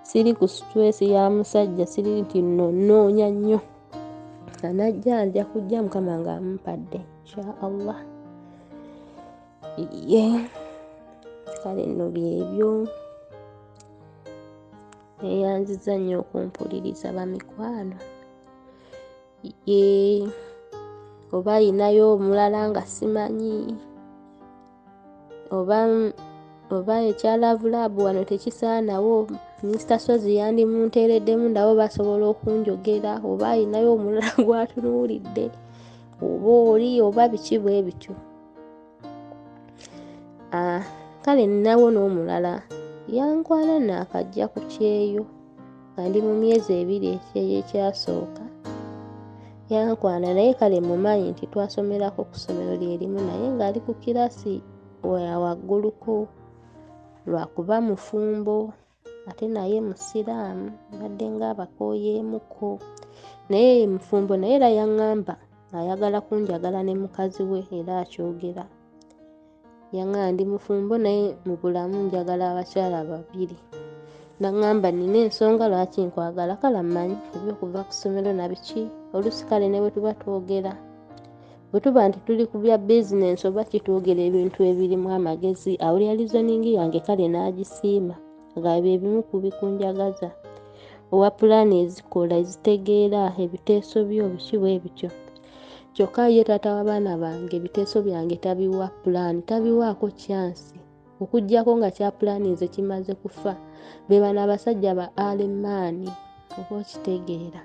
siri ku stress ya musajja siri nti noonya nnyo anajja nja kujja Mukama nga amumpadde insha Allah kale nno byebyo eyanziza nnyo okumpuliriza bamikwano oba ayinayo omulala nga simanyi oba ekyalavulaabu wano tekisaanawo Mr. Sozi yandimunteereddemu ndabo basobola okunjogera oba ayinayo omulala gwatunuulidde oba oli oba biki bwe bityo. Kale ninawo n'omulala yankwana naakajja ku kyeyo nga ndi mu myezi 2 ekyeyo ekyasooka. Yankwana naye kale mumanyi nti twasomerako ku ssomero lyerimu naye ng'ali ku kirasi wagguluko lwakuba mufumbo ate naye musiraamu badde ng'abakooyeemuko naye mufumbo naye era yaŋŋamba ayagala kunjagala ne mukazi we era akyogera. Yaŋŋamba ndi mufumbo naye mu bulamu njagala abakyala 2. Naŋŋamba nina ensonga lwaki nkwagala kale mmanyi ebyokuva ku ssomero nabiki oluusi kale ne bwe tuba twogera bwe tuba nti tuli ku bya bizinensi oba kitwogera ebintu ebirimu amagezi awulira lizoningi yange kale n'agisiima nga bye bimu ku bikunjagaza owa pulaani ezikola ezitegeera ebiteeso byo biki bwe bityo. Kyokka ye taata w'abaana bange ebiteeso byange tabiwa pulaani tabiwaako kyansi okuggyako nga kya pulaani nze kimaze kufa be bano abasajja ba alemaani oba okitegeera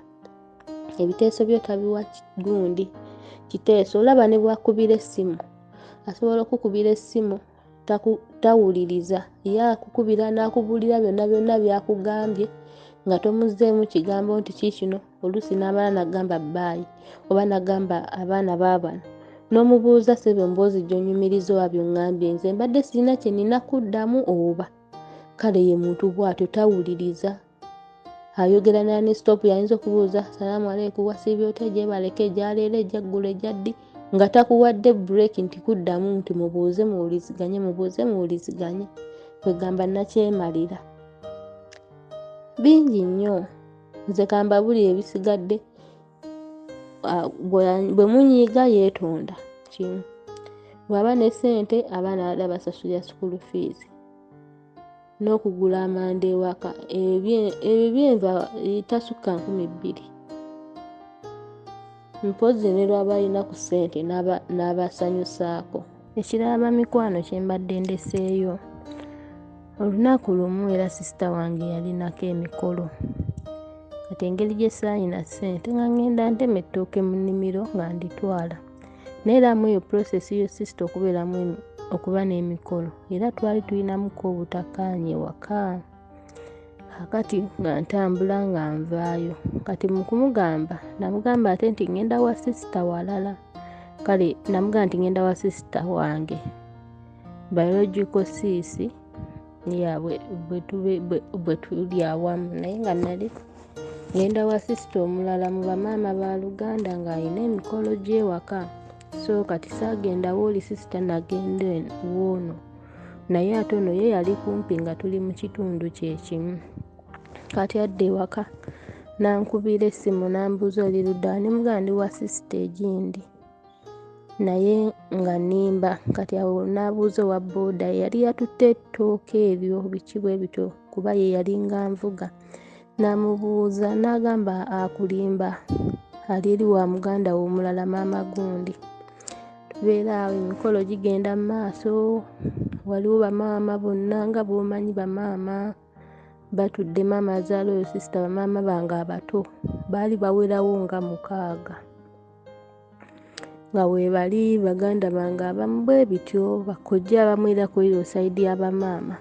ebiteeso byo tabiwa gundi kiteeso. Olaba ne bwakubira essimu asobola okukubira essimu tawuliriza ye akukubira n'akubulira byonna byakugambye nga tomuzzeemu kigambo nti kiikino oluusi n'amala n'agamba bbaayi oba n'agamba abaana baabano n'omubuuza sebe mboozi gy'onyumiriza oba by'oŋŋambye nze mbadde sirina kye nina kuddamu oba kale ye muntu bw'atyo tawuliriza ayogera ne stop yayinza okubuuza salaamu aleikum wasiibye otya gyebaleka egyaleero egyaggulo egyaddi nga takuwadde break nti kuddamu nti mubuuze muwuliziganye kwegamba nakyemalira. Bingi nnyo nze kamba buli ebisigadde bwe munyiiga yeetonda kimu bw'aba ne ssente abaana badda basasulira school fees n'okugula amanda ewaka ebyo byenva tasukka 2,000 mpozi ne lwaba alina ku ssente n'abasanyusaako. Ekiraba mikwano kye mbadde ndeseeyo olunaku lumu era sisita wange yalinako emikolo kati engeri gye saayina ssente nga ngenda ntema ettooke mu nnimiro nga nditwala naye era mu eyo process yo sisita okuba n'emikolo era twali tulinamuko obutakkaanya ewaka. Kakati nga ntambula nga nvaayo kati mu kumugamba namugamba ate nti ngenda wa sisita walala kale namugamba nti ngenda wa sisita wange biological sis yaabwe bwe tuli awamu naye nga nali ngenda wa sisita omulala mu bamaama ba Luganda ng'alina emikolo gy'ewaka so kati saagenda wooli sisita nagenda woono naye ate ono ye yali kumpi nga tuli mu kitundu kyekimu. Kati adde ewaka nankubira essimu nambuuza oli ludda nimugamba ndi wa sisita egindi naye nga nimba kati awo nabuuza owa booda yali yatutte ettooke ebyo biki bwe bityo kuba ye yali nga nvuga namubuuza n'agamba akulimba ali eri wa muganda we omulala maama gundi. Tubeera awo emikolo gigenda mu maaso waliwo bamaama bonna nga bw'omanyi bamaama batudde maama azaala oyo sisita bamaama bange abato baali bawerawo nga 6 nga weebali baganda bange abamu bwe bityo bakojja abamu era kuira sayidi y'abamaama.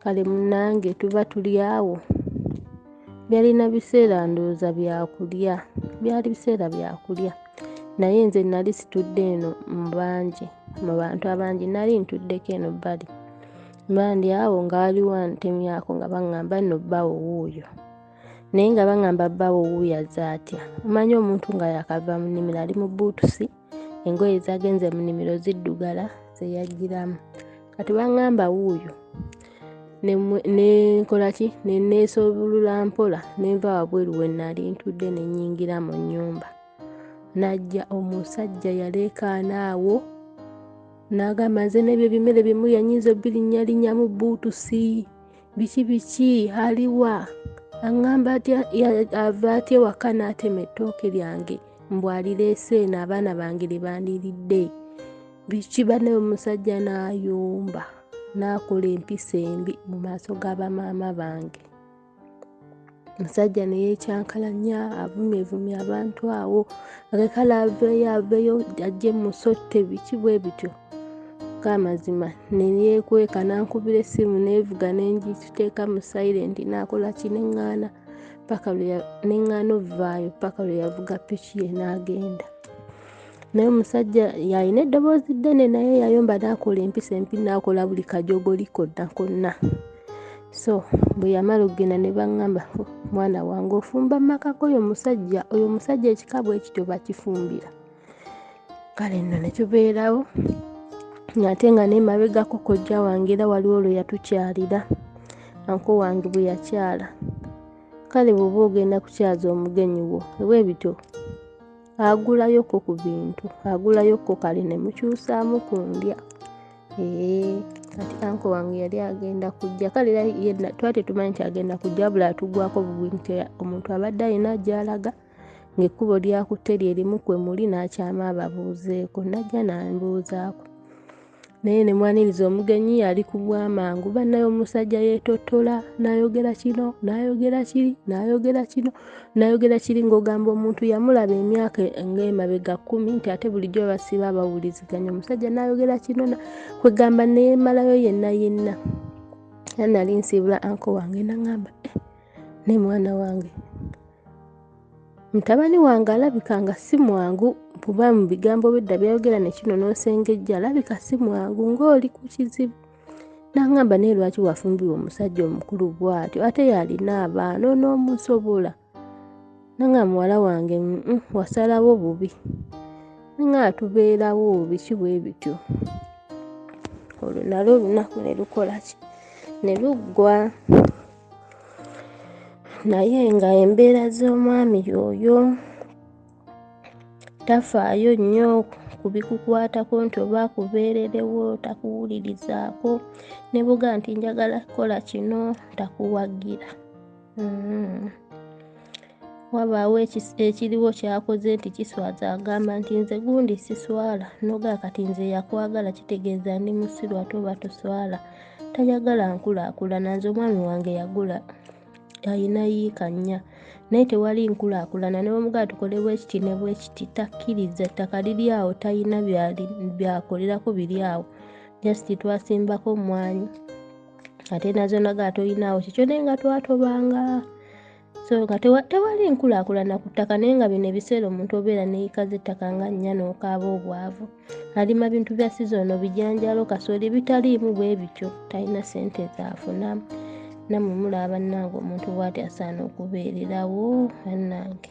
Kale munnange tuba tuli awo byalina biseera ndowooza byakulya byali biseera byakulya naye nze nali situdde eno mu bantu abangi nali ntuddeko eno bbali mbandi awo nga waliwo antemyako nga baŋŋamba nno bbawo wuuyo naye nga baŋŋamba bbawo wuuyo azze atya omanyi omuntu nga yakava mu nnimiro ali mu buutusi engoye zagenze mu nnimiro ziddugala zeyajjiramu kati baŋŋamba wuuyo nekolaki neneesobulula mpola nenva wabweru we nali ntudde ne nnyingira mu nnyumba najja omusajja yaleekaana awo n'agamba nze n'ebyo bimere bimu yanyinza obbirinnyalinya mu buutusi biki aliwa aŋŋamba atya ava atya ewaka n'atema ettooke lyange mbwalireese eno abaana bange lye bandiridde biki banne omusajja n'ayomba n'akola empisa embi mu maaso g'abamaama bange. Omusajja ne yeekyankalanya avumyevumya abantu awo akekala aveeyo ajje musotte biki bwe bityo. Kamazima ne yeekweka n'ankubira essimu neevuga nenjiteeka mu silent n'akola kineŋŋaana paka neŋŋaana ovaayo paka lwe yavuga piki ye n'agenda. Naye omusajja yalina eddoboozi ddene naye yayomba n'akola empisa empi n'akola buli kajogoli konna konna. So bwe yamala okugenda ne baŋŋamba mwana wange ofumba makako oyo omusajja ekika bwe kityo bakifumbira. Kale nno ne tubeerawo ng'ate nga n'emabegako kojja wange era waliwo lwe yatukyalira anko wange bwe yakyala. Kale bw'oba ogenda kukyaza omugenyi wo bwe bityo agulayoko ku bintu agulayoko kale ne mukyusaamu ku ndya. Kati anko wange yali agenda kujja kale yenna twali tetumanyi nti agenda kujja wabula atugwako bugwi nti omuntu abadde alina gy'alaga ng'ekkubo lyakutte lyerimu kwe muli n'akyama ababuuzeeko. Najja n'ambuuzaako naye ne mwaniriza omugenyi yali ku bwamangu bannaye omusajja yeetottola n'ayogera kino n'ayogera kiri n'ayogera kiri ng'ogamba omuntu yamulaba emyaka ng'emabega 10 nti ate bulijjo basiba abawuliziganya. Omusajja n'ayogera kino kwegamba neemalayo yenna nali nsiibula anko wange n'aŋŋamba ne mwana wange mutabani wange alabika nga si mwangu kuba mu bigambo bidda byayogera ne kino n'osengejja alabika si mwangu ng'oli ku kizibu. N'aŋŋamba naye lwaki wafumbirwa omusajja omukulu bw'atyo ate yalina abaana onoomusobola. N'aŋŋamba muwala wange wasalawo bubi nga tubeerawo biki bwe bityo. Olwo nalwo olunaku ne lukola ki ne luggwa. Naye nga embeera z'omwami oyo tafaayo nnyo ku bikukwatako nti oba akubeererewo takuwulirizaako ne buga nti njagala kukola kino takuwagira. Wabaawo ekiriwo kyakoze nti kiswaza agamba nti nze gundi siswala noga kati nze yakwagala kitegeeza ndi musiru ate oba toswala tayagala nkulaakulana. Nze omwami wange yagula alina yiika 4 naye tewali nkulaakulana ne bamugala tukole bwekiti ne bwekiti takkiriza ettaka liri awo talina byakolerako biri awo just twasimbako mmwanyi ate nazo naga tolinaawo kikyo naye nga twatobanga. So nga tewali nkulaakulana ku ttaka naye nga bino ebiseera omuntu obeera neeyika z'ettaka nga 4 n'okaaba obwavu alima bintu bya sizono bijanjalo kasooli bitaliimu bwe bityo talina ssente zaafuna. Nammwe mulaba bannange omuntu bw'ati asaana okubeererawo bannange.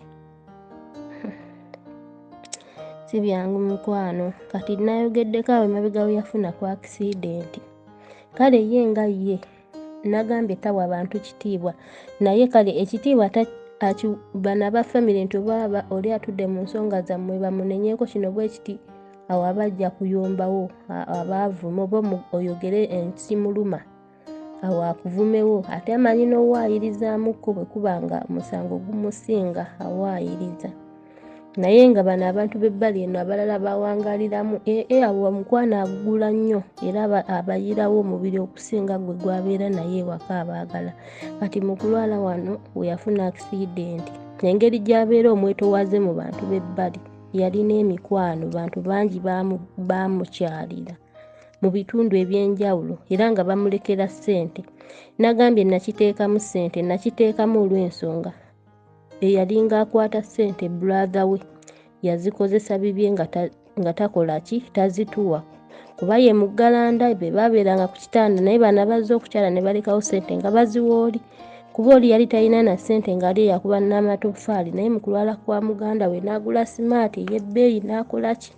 Si byangu mukwano kati nayogeddeko awo emabega we yafuna ku accident. Kale ye nga ye nagambye tawa abantu kitiibwa naye kale ekitiibwa bano aba family nti oba oli atudde mu nsonga zammwe bamunenyeeko kino bwe kiti awo abajja kuyombawo abaavuma oba oyogere ensimuluma awo akuvumewo ate amanyi n'owaayirizaamukko bwe kuba nga omusango gumusinga awaayiriza. Naye nga bano abantu b'ebbali eno abalala bawangaliramu awo omukwano agugula nnyo era abayirawo omubiri okusinga gwe gwabeera naye ewaka abaagala. Kati mu kulwala wano we yafuna accident engeri gy'abeera omwetowaze mu bantu b'ebbali yalina emikwano bantu bangi baamukyalira mu bitundu eby'enjawulo era nga bamulekera ssente. Nagambye nakiteekamu ssente nakiteekamu olw'ensonga eyalinga akwata ssente brother we yazikozesa bibye nga takola ki tazituwa kuba ye mu Galanda be babeeranga ku kitanda naye bano bazze okukyala ne balekawo ssente nga baziwooli kuba oli yali talina na ssente ng'ali yakuba n'amatoffaali naye mu kulwala kwa muganda we n'agula simaati ey'ebbeeyi n'akola ki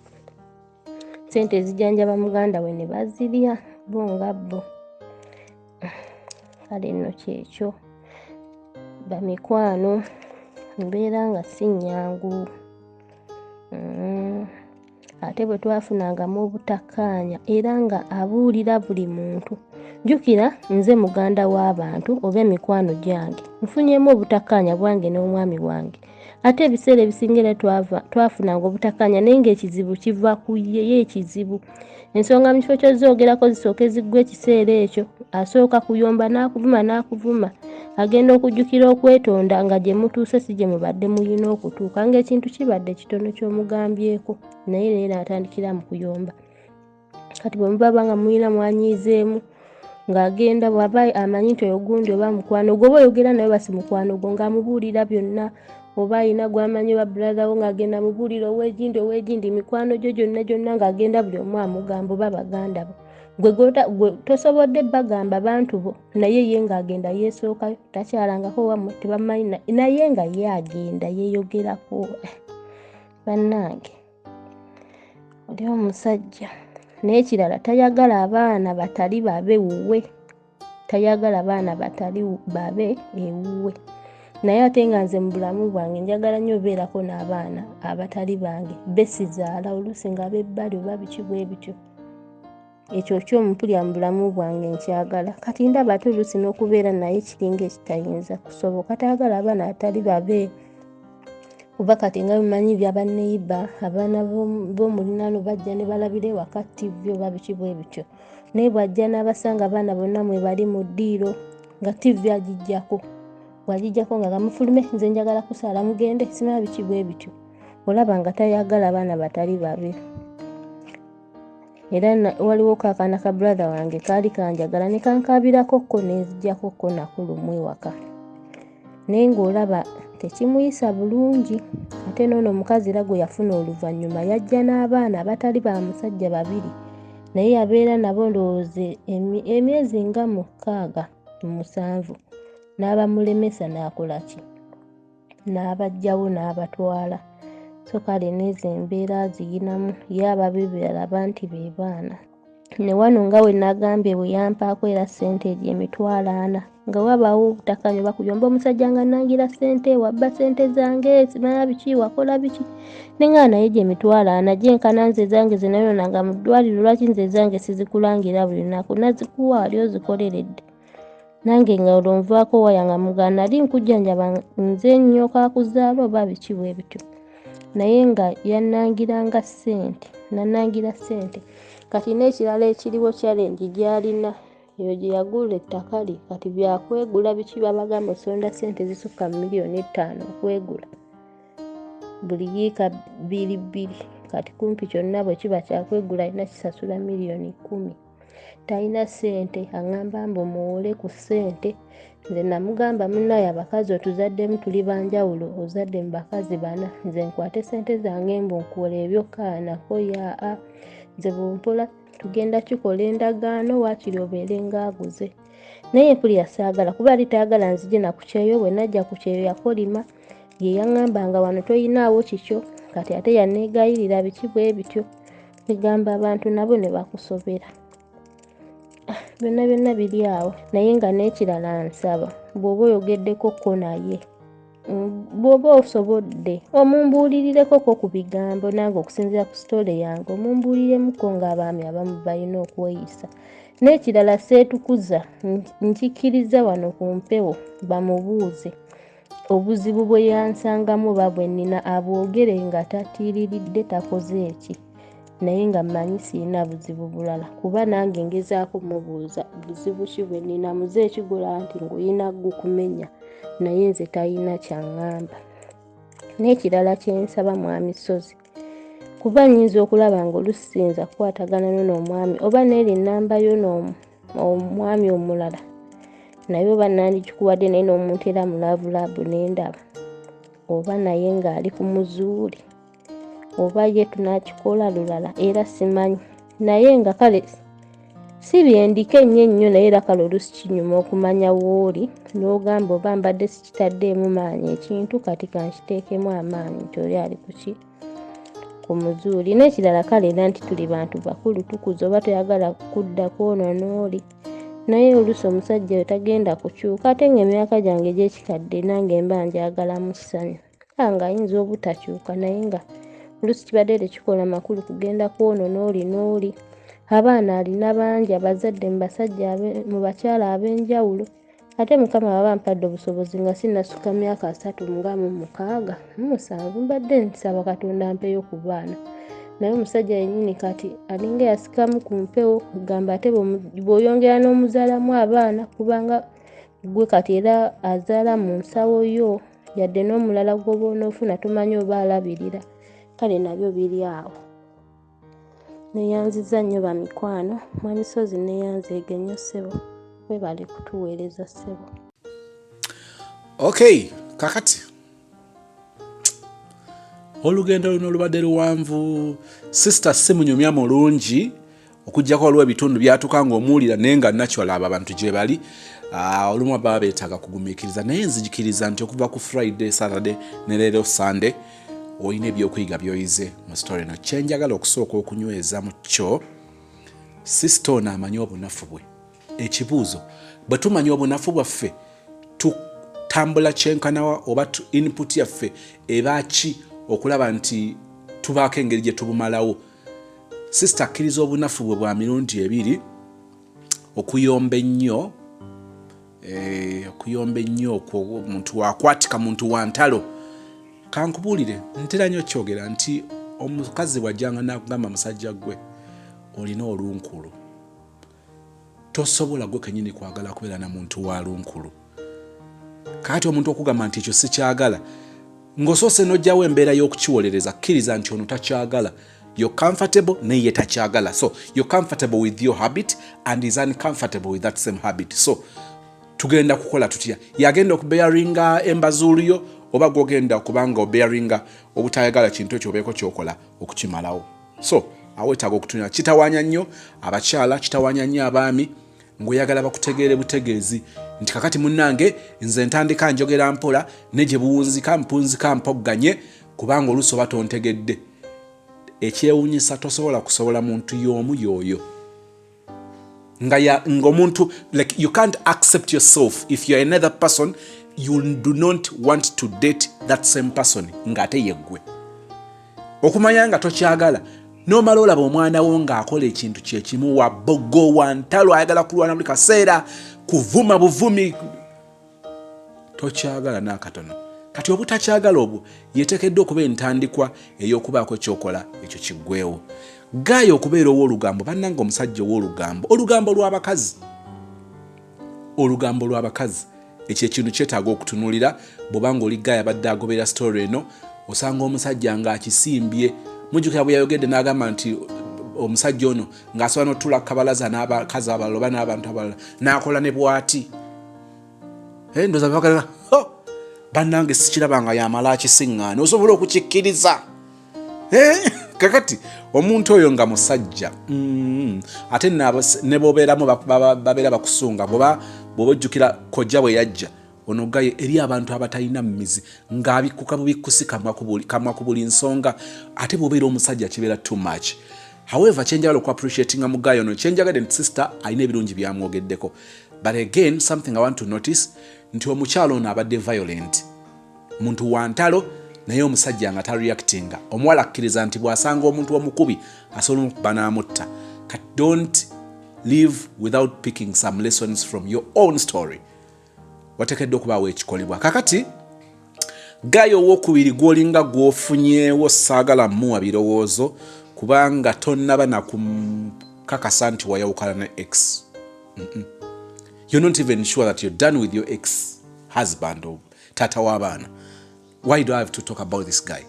ssente ezijanjaba muganda we ne bazirya bo nga bo. Kale nno kyekyo bamikwano mbeera nga si nnyangu. Ate bwe twafunangamu obutakkaanya era nga abuulira buli muntu. Jjukira nze muganda w'abantu oba emikwano gyange nfunyemu obutakkaanya bwange n'omwami wange ate ebiseera ebisingira twafunanga obutakanya naye ng'ekizibu kiva ku ye ekizibu. Ensonga mu kifo ky'ozoogerako zisooke ziggwe ekiseera ekyo, asooka kuyomba n'akuvuma agenda okujjukira okwetonda nga gye mutuuse si gye mubadde muyina okutuuka ng'ekintu kibadde kitono ky'omugambyeko naye n'atandikira mu kuyomba. Kati bwe muba nga muyina mwanyiizeemu ng'agenda bw'aba amanyi nti oyo gundi oba mukwano gwe oba oyogera naye basi mukwano gwo ng'amubuulira byonna, oba alina gw'amanyi wa brother wo ng'agenda amubuulira ow'egindi mikwano gyo gyonna ng'agenda buli omu amugamba oba baganda bo. Gwe tosobodde bagamba bantu bo naye ye ng'agenda yeesookayo takyalangako wammwe tebamanyi naye nga ye agenda yeeyogerako. Bannange oli omusajja naye kirala tayagala abaana batali babe wuwe, tayagala baana batali babe ewuwe. Naye ate nga nze mu bulamu bwange njagala nnyo obeerako n'abaana abatali bange besizaala oluusi nga b'ebbali oba biki bwe bityo. Ekyo ky'omupulya mu bulamu bwange nkyagala. Kati ndaba ate oluusi n'okubeera naye kiringa ekitayinza kusoboka. Tayagala abaana abatali babe. Kuba kati nga bimanyi byabaneiba abaana b'omulinaano bajja ne balabira ewaka TV oba biki bwe bityo. Naye bw'ajja n'abasanga abaana bonna mwe bali mu ddiiro nga TV agijjako. Bw'agijjako nga gamufulume nze njagala kusaala mugende simala biki bwe bityo. Olaba nga tayagala abaana batali babe. Era waliwo kaakaana ka brother wange kaali kanjagala ne kankabirako kko nenzijjako kko nakulumu ewaka. Naye ng'olaba tekimuyisa bulungi. Ate n'ono omukazi era gwe yafuna oluvannyuma yajja n'abaana abatali ba musajja babiri naye yabeera nabo ndowooze emyezi nga 6-7 n'abamulemesa n'akola ki n'abajjawo n'abatwala. So kale n'ezo embeera ziyinamu ye ababibiraba nti be baana. Ne wano nga we nagambye bwe yampaako era ssente egyo emitwalo 4 nga wabaawo obutakanya bakuyomba omusajja nga nangira ssente wabba ssente zange simanya biki wakola biki nenga naye gye emitwalo 4 gyenkana nze zange ze nayonanga mu ddwaliro lwaki nze zange sizikulangira buli lunaku nazikuwa wali ozikoleredde. Nange nga olwonvaako wayanga mugana nali nkujjanjaba nze nnyoka akuzaala oba biki bwe bityo. Naye nga yanangiranga ssente nanangira ssente. Kati n'ekirala ekiriwo challenge gy'alina eyo gye yagula ettaka lye kati byakwegula biki babagamba osonda ssente zisukka mu miliyoni 5 okwegula buli yiika 2 kati kumpi kyonna bwe kiba kyakwegula alina kisasula miliyoni 10. Talina ssente aŋŋamba mbu muwole ku ssente. Nze namugamba munnaye abakazi otuzaddemu tuli banjawulo ozadde mu bakazi 4 nze nkwate ssente zange mbu nkuwola ebyokkaanako yaa nze bumpola tugenda kikola endagaano waakiri obeere ng'aguze. Naye mpuli yasaagala kuba ali tayagala nzije na ku kyeyo bwe najja ku kyeyo yakolima ye yaŋŋamba nga wano toyinaawo kikyo kati ate yanneegayirira biki bwe bityo negamba abantu nabo ne bakusobera. Byonna biri awo naye nga n'ekirala nsaba bw'oba oyogeddeko ko naye bw'oba osobodde omumbuulirireko ko ku bigambo nange okusinziira ku sitole yange omumbuuliremuko ng'abaami abamu balina okweyisa. N'ekirala seetukuza nkikkiriza wano ku mpewo bamubuuze obuzibu bwe yansangamu oba bwe nnina abwogere nga tatiiriridde takoze eki naye nga mmanyi siina buzibu bulala kuba nange ngezaako mubuuza buzibu ki bwe nnina muze ekigula nti nguyina gukumenya naye nze talina kyaŋŋamba. N'ekirala kyensaba mwami Sozi kuba nnyinza okulaba nga olusinza kukwatagana n'omwami oba n'eri ennamba yo n'omwami omulala naye oba nandikikuwadde naye n'omuntu era mu laavulaabu n'endaba oba naye ng'ali ku muzuuli oba ye tunakikola lulala era simanyi naye nga kale si byendike nnyo naye era kale oluusi kinyuma okumanya wooli n'ogamba oba mbadde sikitaddeemu maanyi ekintu kati kankiteekemu amaanyi nti oli ali kuki ku muzuuli. N'ekirala kale era nti tuli bantu bakulu tukuze oba toyagala kudda kwono n'oli naye oluusi omusajja we tagenda kukyuka ate ng'emyaka gyange gy'ekikadde nange mba njagala mu ssanyu nga ayinza obutakyuka naye nga oluusi kibadde tekikola makulu kugenda kwono n'oli abaana alina bangi abazadde mu basajja mu bakyala ab'enjawulo ate mukama baba mpadde obusobozi nga sinnasuka myaka 36 7 mbadde nsaba Katonda ampeyo ku baana naye omusajja yennyini kati alinga yasikamu ku mpewo kugamba ate bw'oyongera n'omuzaalamu abaana kubanga gwe kati era azaala mu nsawo yo yadde n'omulala gw'oba onoofuna tomanyi oba alabirira kale nabyo biri awo. Neeyanziza nnyo bamikwano Mwamisozi neeyanzeege nnyo ssebo webale kutuweereza ssebo. Okay, kakati olugendo luno lubadde luwanvu. Sister simunyumya mulungi okujjako waliwo ebitundu byatuka ng'omuwulira naye nga natural abo abantu gye bali. Olumu baba beetaaga kugumiikiriza naye nzijikiriza nti okuva ku Friday, Saturday ne leero Sunday olina ebyokuyiga by'oyize mu story eno. Kye njagala okusooka okunyweza mu kyo, sister ono amanyi obunafu bwe. Ekibuuzo, bwe tumanya obunafu bwaffe tutambula kyenkanawa oba input yaffe eba ki okulaba nti tubaako engeri gye tubumalawo. Sister akkiriza obunafu bwe bwa mirundi ebiri, okuyomba ennyo okwo omuntu wakwatika muntu wa ntalo. Kankubuulire ntera nnyo kyogera nti omukazi bw'ajjanga n'akugamba musajja gwe olina olunkulu, tosobola gwe kennyini kwagala kubeera na muntu wa lunkulu. Kati omuntu okugamba nti ekyo sikyagala ng'osoose n'ojjawo embeera y'okukiwolereza, kkiriza nti ono takyagala. You're comfortable naye ye takyagala. So you're comfortable with your habit and is uncomfortable with that same habit. So tugenda kukola tutya? Yagenda okubearinga embazuuliyo oba gwogenda okubanga obearinga obutayagala kintu ekyo obeeko kyokola okukimalawo. So awetaaga okutunya. Kitawaanya nnyo abakyala, kitawaanya nnyo abaami ng'oyagala bakutegeere butegeezi nti kakati munnange nze ntandika njogera mpola ne gye buwunzika mpunzika mpogganye kubanga oluusi oba tontegedde. Ekyewuunyisa tosobola kusobola muntu y'omu y'oyo. Ng'omuntu, like you can't accept yourself if you're another person, you do not want to date that same person ng'ate yeggwe. Okumanya nga tokyagala n'omala olaba omwana wo ng'akola ekintu kyekimu wa boggo wa ntalo ayagala kulwana buli kaseera kuvuma buvumi, tokyagala n'akatono. Kati obutakyagala obwo yeteekeddwa okuba entandikwa ey'okubaako kyokola ekyo kiggwewo. Gaayo okubeera ow'olugambo, bannanga omusajja ow'olugambo, olugambo lw'abakazi ekyo ekintu kyetaaga okutunuulira. Bw'obanga oli Gaaya abadde agobera story eno, osanga omusajja ng'akisimbye. Mujjukira bwe yayogedde n'agamba nti omusajja ono ng'asobola n'otuula kabalaza n'abakazi abalala oba n'abantu abalala n'akola ne bw'ati. Ndowooza bakaga bannange sikirabanga yamala akisiŋŋaana osobola okukikkiriza. Kakati omuntu oyo nga musajja ate ne bobeeramu babeera bakusunga bw'oba ojjukira kojja bwe yajja ono Gaye eri abantu abatalina mmizi ng'abikkuka bubikkusi kamwa ku buli nsonga, ate bw'obeera omusajja kibeera too much. However, kyenjagala oku appreciatinga mu Gaye ono, kyenjagadde nti sister alina ebirungi byamwogeddeko. But again, something I want to notice, nti omukyalo ono abadde violent, muntu wa ntalo naye omusajja nga tareactinga. Omuwala akkiriza nti bw'asanga omuntu omukubi asobola okuba n'amutta. Don't live without picking some lessons from your own story. Wateekeddwa okubaawo ekikolebwa. Kakati Gaye ow'okubiri gw'olinga gw'ofunyeewo saagala muwa birowoozo kubanga tonnaba nakukakasa nti wayawukana ne ex. You're not even sure that you're done with your ex-husband or tata w'abaana. Why do I have to talk about this guy?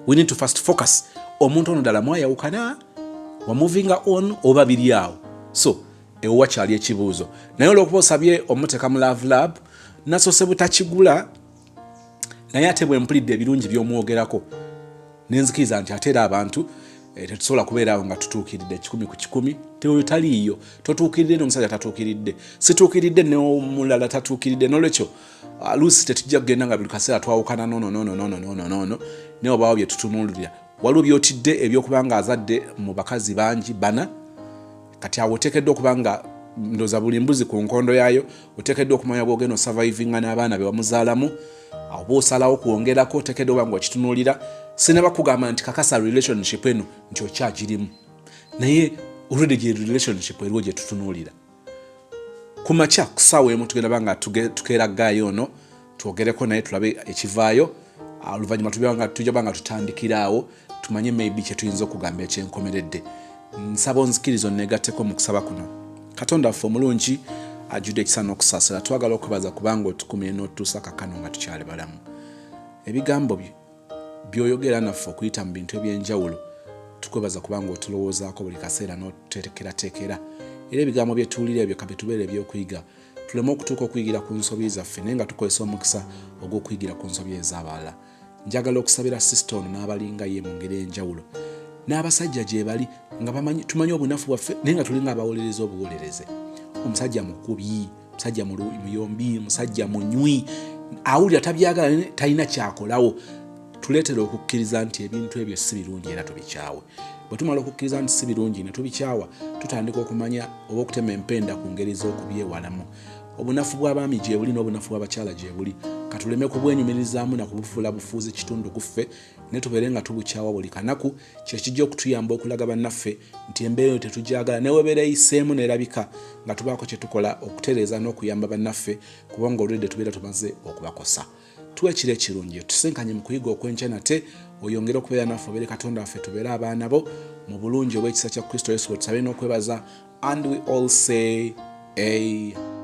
We need to first focus. Omuntu ono ddala mwayawukana, wa moving on oba biri awo. So, ewo wakyali ekibuuzo. Naye olw'okuba osabye omuteeka mu love lab, nasoose butakigula, naye ate bwe mpulidde ebirungi by'omwogerako, nenzikiriza nti ate era abantu tetusobola kubeera awo nga tutuukiridde 100 ku 100. Teoyo taliiyo. Totuukiridde n'omusajja tatuukiridde. Situukiridde n'omulala tatuukiridde. N'olwekyo luusi tetujja kugenda nga buli kaseera twawukana nono naye obaawo bye tutunuulira. Waliwo by'otidde eby'okubanga azadde mu bakazi bangi bana. Kati awo oteekeddwa okubanga ndooza buli mbuzi ku nkondo yaayo, oteekeddwa okumanya bw'ogenda osurvivinga n'abaana be wamuzaalamu. Awo bw'osalawo kwongerako oteekeddwa okuba nga okitunuulira. Sinaba kugamba nti kakasa relationship eno nti okyagirimu, naye already gye relationship eriwo gye tutunuulira. kumacha kusawa emu tugenda banga tukera gayo ono tuogereko naye tulabe ekivaayo oluvannyuma tujja banga tutandikiraawo tumanye maybe kye tuyinza okugamba ekyenkomeredde. Nsaba onzikirizo negatteko mu kusaba kuno. Katonda ffe omulungi ajjudde ekisa n'okusaasira, twagala okwebaza kubanga otukumye n'otutuusa kakano nga tukyali balamu. Ebigambo by'oyogera naffe okuyita mu bintu eby'enjawulo tukwebaza kubanga otulowoozaako buli kaseera n'otuteekerateekera. Era ebigambo bye tuwulira ebyo ka bitubeere ebyokuyiga tuleme okutuuka okuyigira ku nsobi zaffe naye nga tukozesa omukisa ogw'okuyigira ku nsobi ez'abalala. Njagala okusabira sisita ono n'abalinga ye mu ngeri enjawulo n'abasajja gye bali nga tumanyi obunafu bwaffe naye nga tulinga abawolereza obuwolereze. Omusajja mukubi, musajja muyombi, musajja munywi, awulira tabyagala talina kyakolawo. Tuleetera okukkiriza nti ebintu ebyo si birungi era tubikyawe. Bwe tumala okukkiriza nti si birungi ne tubikyawa tutandika okumanya oba okutema empenda ku ngeri z'okubyewalamu. Obunafu bw'abaami gye buli n'obunafu bw'abakyala gye buli katuleme kubwenyumirizaamu na kubufuula bufuuzi kitundu kuffe ne tubeere nga tubukyawa buli kanaku kye kijja okutuyamba okulaga bannaffe nti embeera eyo tetugyagala ne webeera eyiseemu neerabika nga tubaako kye tukola okutereeza n'okuyamba bannaffe kubanga olwedde tubeera tumaze okubakosa. Tuwe ekiro ekirungi tusenkanye mu kuyiga okwenkya nate oyongere okubeera naffe obeere Katonda waffe tubeere abaana bo mu bulungi obw'ekisa kya Kristo Yesu bwe tusabe n'okwebaza and we all say amen.